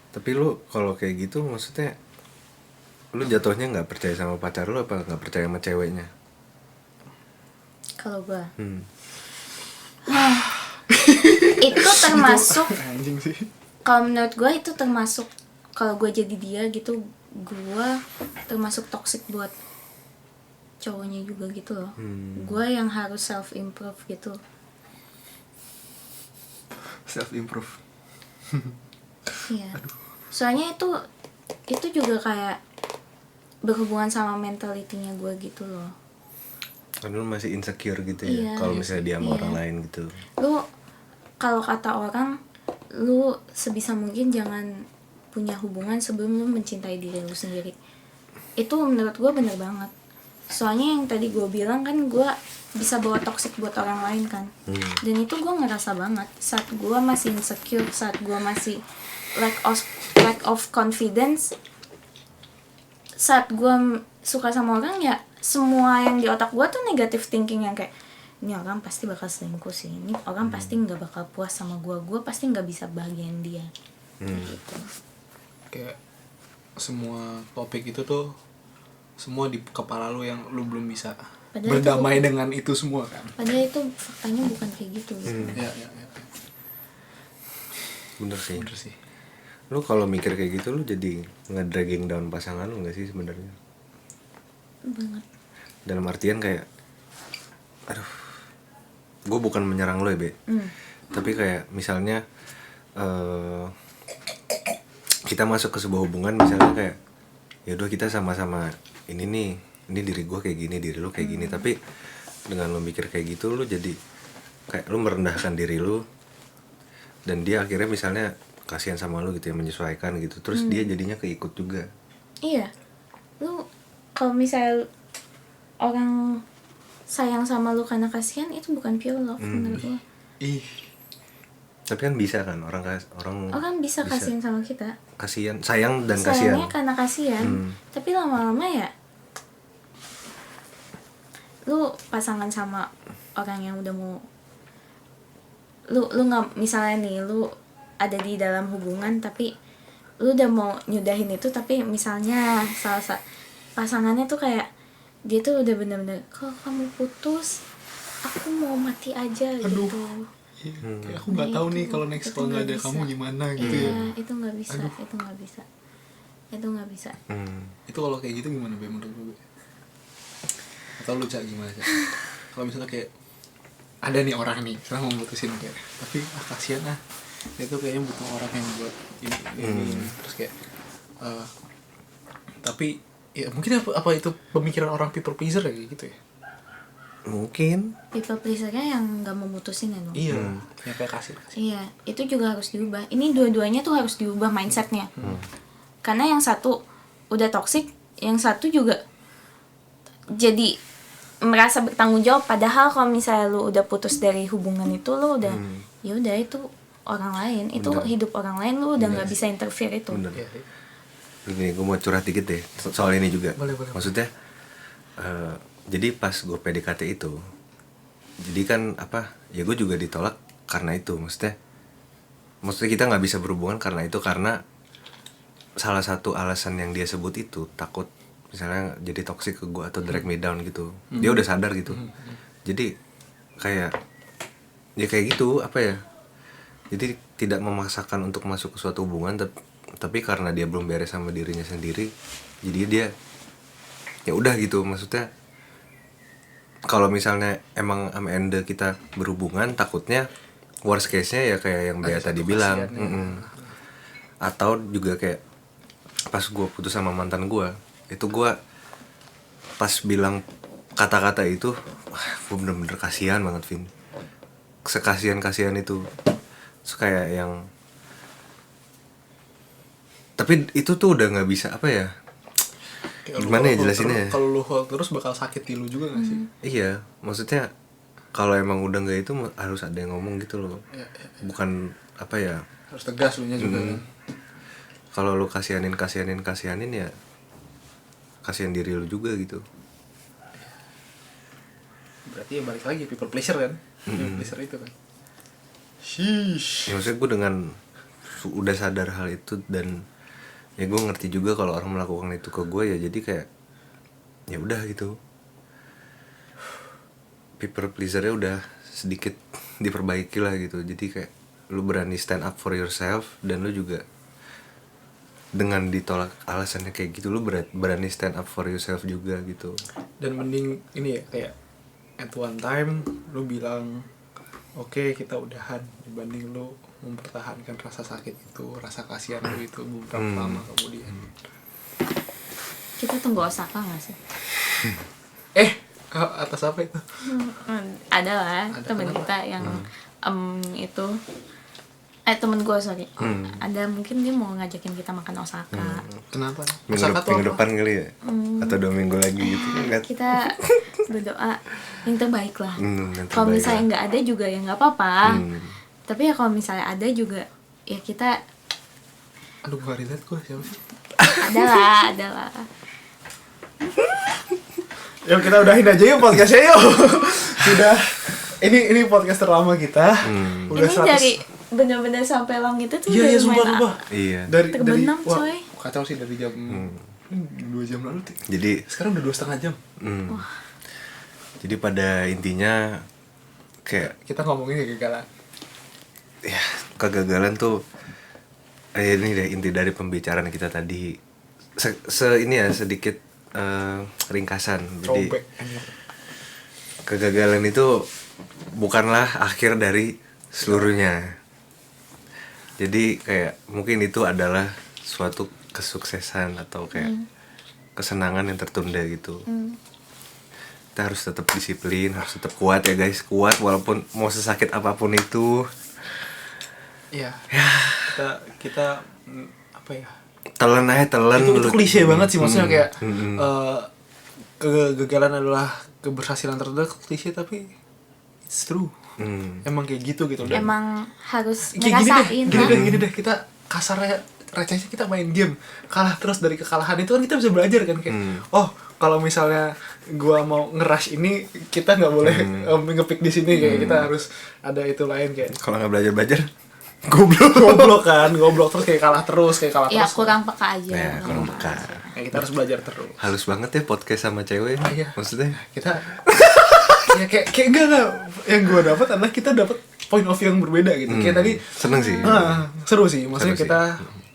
Tapi lu kalau kayak gitu maksudnya lu jatuhnya nggak percaya sama pacar lu apa nggak percaya sama ceweknya? Kalau gua Hmm. itu termasuk, Anjing sih. kalau menurut gua itu termasuk, kalau gua jadi dia gitu, gua termasuk toxic buat cowoknya juga gitu loh. Gua yang harus self improve gitu. Self improve. Iya. Soalnya itu juga kayak berhubungan sama mentalitinya gue gitu loh. Kan lu masih insecure gitu Iya. ya, kalau misalnya dia sama Iya. orang lain gitu. Lu kalau kata orang, lu sebisa mungkin jangan punya hubungan sebelum lu mencintai diri lu sendiri. Itu menurut gue bener banget. Soalnya yang tadi gue bilang kan, gue bisa bawa toxic buat orang lain kan. Dan itu gue ngerasa banget saat gue masih insecure, saat gue masih lack of confidence, saat gue suka sama orang, ya semua yang di otak gue tuh negative thinking, yang kayak ini orang pasti bakal selingkuh sih, ini orang pasti nggak bakal puas sama gue pasti nggak bisa bahagiain dia. Gitu. Kayak semua topik itu tuh semua di kepala lu yang lu belum bisa Padahal berdamai dengan itu semua kan. Padahal itu faktanya bukan kayak gitu gitu. Ya. Bener sih. Bener sih. Lu kalau mikir kayak gitu lu jadi ngedragging down pasangan lu nggak sih sebenarnya? Banget. Dalam artian kayak, aduh, gue bukan menyerang lo ya Be, tapi kayak misalnya kita masuk ke sebuah hubungan misalnya kayak ya udah kita sama-sama ini nih, ini diri gue kayak gini, diri lo kayak gini, tapi dengan lo mikir kayak gitu lo jadi kayak lo merendahkan diri lo, dan dia akhirnya misalnya kasihan sama lo gitu ya, menyesuaikan gitu, terus dia jadinya keikut juga. Iya, lu kalau misal orang sayang sama lu karena kasihan, itu bukan pure love menurut gua. Ih, Tapi kan bisa kan orang Orang bisa kasihan sama kita, kasihan, sayang dan kasihan. sayangnya karena kasihan, tapi lama-lama ya lu pasangan sama orang yang udah mau lu nggak, misalnya nih lu ada di dalam hubungan tapi lu udah mau nyudahin itu, tapi misalnya pasangannya tuh kayak dia tuh udah bener-bener, kalau kamu putus aku mau mati aja. Aduh. Gitu. Kayak aku nggak tahu nih kalau next kalau nggak ada bisa. kamu gimana gitu Iya, ya. itu nggak bisa. Itu nggak bisa. Itu kalau kayak gitu gimana Be menurut gue? Atau lu Cak gimana Cak? Kalau misalnya kayak ada nih orang nih setelah mau mutusin kayak, tapi kasihan dia tuh kayaknya butuh orang yang buat ini. Terus kayak tapi ya mungkin apa itu pemikiran orang people pleaser ya kayak gitu ya? Mungkin. People pleaser-nya yang nggak mau mutusin ya, Iya, yang kayak kasih. Iya, itu juga harus diubah. Ini dua-duanya tuh harus diubah mindsetnya. Karena yang satu udah toxic, yang satu juga jadi merasa bertanggung jawab. Padahal kalau misalnya lu udah putus dari hubungan itu, lu udah ya udah itu orang lain, itu hidup orang lain, lu udah nggak bisa interfere itu. Bener. Iya. Ini gue mau curhat dikit deh soal ini juga. Boleh. Maksudnya jadi pas gue PDKT itu, jadi kan apa ya, gue juga ditolak karena itu. Maksudnya kita nggak bisa berhubungan karena itu, karena salah satu alasan yang dia sebut itu takut misalnya jadi toxic ke gue atau drag me down gitu. Dia udah sadar gitu. Jadi kayak ya kayak gitu apa ya, jadi tidak memaksakan untuk masuk ke suatu hubungan, tapi karena dia belum beres sama dirinya sendiri, jadi dia ya udah gitu. Maksudnya kalau misalnya emang am ende kita berhubungan, takutnya worst case-nya ya kayak yang Bea tadi bilang. Atau juga kayak pas gue putus sama mantan gue, itu gue pas bilang kata-kata itu, gue bener-bener kasihan banget Vin, sekasihan-kasihan itu. So, kayak yang, tapi itu tuh udah nggak bisa apa ya, gimana ya jelasinnya? Kalau lu hold terus bakal sakit di lu juga nggak sih? Iya, maksudnya kalau emang udah nggak itu harus ada yang ngomong gitu loh. Bukan apa ya, Harus tegas lu nya juga kan. kalau lu kasihanin ya kasihan diri lu juga gitu. Berarti ya balik lagi people pleaser kan? People pleaser itu kan. Sheesh. Ya, maksudnya gue dengan udah sadar hal itu, dan ya gue ngerti juga kalau orang melakukan itu ke gue, ya jadi kayak ya udah gitu, people pleasernya udah sedikit diperbaiki lah gitu. Jadi kayak lu berani stand up for yourself, dan lu juga dengan ditolak alasannya kayak gitu, lu berani stand up for yourself juga gitu. Dan mending ini ya kayak at one time lu bilang oke, kita udahan, dibanding lu mempertahankan rasa sakit itu, rasa kasihan lu itu beberapa lama kemudian. Kita tunggu Osaka nggak sih? Atas apa itu? Ada lah temen kenapa? kita yang itu temen gue ada, mungkin dia mau ngajakin kita makan Osaka. Kenapa? Minggu depan kali ya, atau 2 minggu lagi gitu. Enggak. Kita berdoa yang terbaik lah. Yang Kalau terbaik misalnya lah. nggak ada juga ya nggak apa-apa. Tapi ya kalau misalnya ada juga ya kita Aduh, gue relate gue siapa sih? ada lah. Yuk kita udahin aja yuk podcastnya yuk. Sudah. Ini podcast terlama kita. Udah Ini dari bener-bener sampai langit itu Iya dari sumpah main sumpah. Iya. Dari Terbenam, wah, coy. kacau sih dari jam 2 jam lalu. Jadi Sekarang udah 2,5 jam. Jadi pada intinya kayak Kita ngomongin kegagalan. ya kegagalan tuh ini deh inti dari pembicaraan kita tadi. Ini ya sedikit ringkasan. Jadi Throwback. kegagalan itu bukanlah akhir dari seluruhnya. Jadi kayak mungkin itu adalah suatu kesuksesan atau kayak kesenangan yang tertunda gitu. Kita harus tetap disiplin, harus tetap kuat ya guys, kuat walaupun mau sesakit apapun itu. Iya. Kita apa ya? Telan aja, telan. Itu klise banget sih, maksudnya kayak kegagalan adalah keberhasilan tertunda, klise tapi it's true. Emang kayak gitu dan Emang harus kayak ngerasain gini deh, kita kasarnya recehnya kita main game, kalah terus dari kekalahan itu kan kita bisa belajar kan kayak oh kalau misalnya gua mau ngerush ini kita nggak boleh ngepick di sini, kayak kita harus ada itu lain kayak Kalau nggak belajar goblok terus kayak kalah terus ya kurang peka aja. ya kurang peka. kayak kita harus belajar terus. Halus banget ya podcast sama cewek. Iya. Maksudnya Kita ya kayak enggak yang gue dapat adalah kita dapat point of view yang berbeda gitu. Kayak tadi seneng sih. seru sih. Maksudnya Seru sih. kita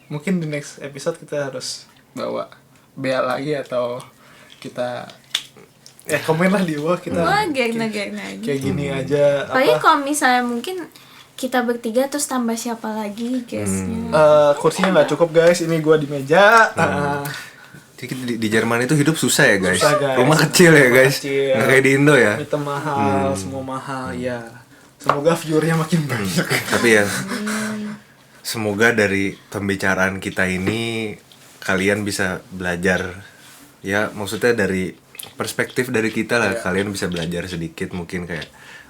mungkin di next episode kita harus bawa Bea lagi atau kita komen lah di bawah kita Wah, gerna aja. kayak gini aja Apalagi apa kalau misalnya mungkin kita bertiga terus tambah siapa lagi guysnya. kursinya nggak cukup guys, ini gue di meja. Jadi di Jerman itu hidup susah ya guys. Susah, guys. Rumah kecil ya Rumah guys. kecil. Nggak kayak di Indo ya. Itu mahal, semua mahal ya. Semoga viewernya makin banyak. Tapi ya semoga dari pembicaraan kita ini kalian bisa belajar. Ya maksudnya dari perspektif dari kita lah, kalian bisa belajar sedikit mungkin kayak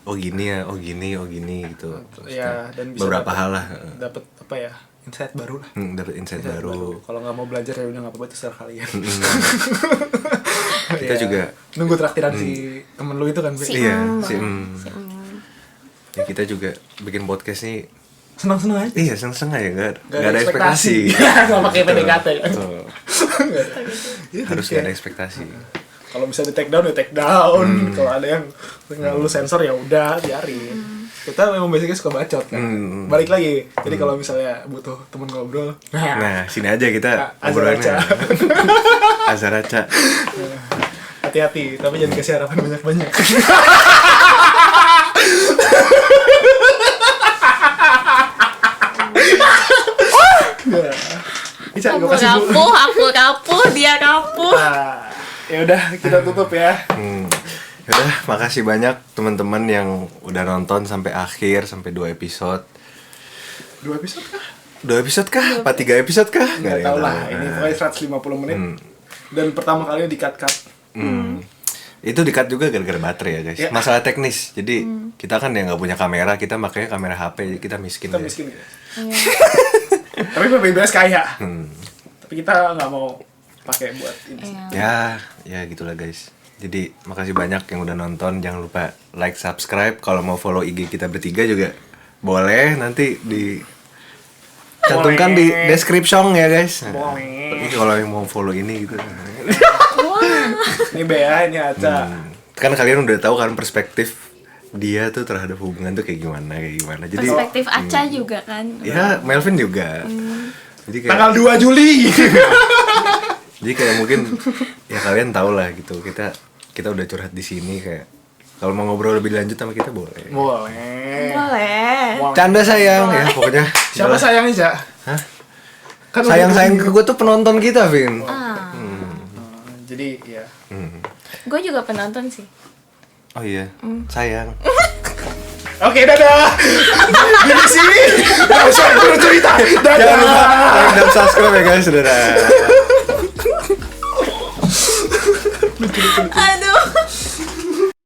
oh gini ya, oh gini gitu. Ya, dan bisa beberapa hal lah. dapat apa ya, insight baru lah. Dapat insight baru. Kalau nggak mau belajar ya udah nggak apa-apa, terserah kalian. Kita juga nunggu traktiran si temen lu itu kan. Be? Iya, Si ya, kita juga bikin podcast nih. Senang-senang aja. Iya, seneng ya, nggak ada ekspektasi. Nggak pakai PDKT. Betul. Harus nggak ada ekspektasi. Kalau bisa di take down ya take down. Kalau ada yang nggak lu sensor ya udah biarin. Kita memang basicnya suka bacot kan. Balik lagi. Jadi kalau misalnya butuh temen ngobrol, Nah, sini aja kita Azaraca. Azaraca. Hati-hati, tapi jangan kasih harapan banyak-banyak. Bisa Aku gue kasih dulu. rapuh, dia rapuh. Nah, ya udah kita tutup ya. Yaudah, makasih banyak teman-teman yang udah nonton sampai akhir, sampai 2 episode. 2 episode kah? 2 episode kah? Apa 3 episode kah? Nggak ada tahu yang lah, tahu. ini pokoknya 150 menit. Dan pertama kalinya di-cut. Itu di-cut juga gara-gara baterai ya guys. Ya. Masalah teknis. Jadi kita kan ya nggak punya kamera, kita makanya kamera HP, kita miskin. Kita guys. miskin guys. Tapi PBBS kaya. Tapi kita nggak mau pakai buat ini. Iya. Ya gitulah guys. Jadi makasih banyak yang udah nonton. Jangan lupa like, subscribe. Kalau mau follow IG kita bertiga juga boleh. Nanti di cantumkan di description ya guys. Boleh. Ini kalau yang mau follow ini gitu. Ini Bea, ini Aca. Kan kalian udah tahu kan perspektif dia tuh terhadap hubungan tuh kayak gimana. Jadi Perspektif Aca juga kan. ya Melvin juga. Jadi kayak Tanggal 2 Juli. Jadi kayak mungkin ya kalian tahu lah gitu, kita udah curhat di sini, kayak kalau mau ngobrol lebih lanjut sama kita boleh. Boleh. Canda sayang ya pokoknya. Siapa sayangnya, Cak? Hah? Kan Sayang ke gue tuh penonton kita, Vin. Jadi ya. Gue juga penonton sih. Oh iya, sayang. Oke, dadah. Di sini. Enggak usah cerita. Dadah. Jangan lupa like dan subscribe ya guys, dadah. Aduh.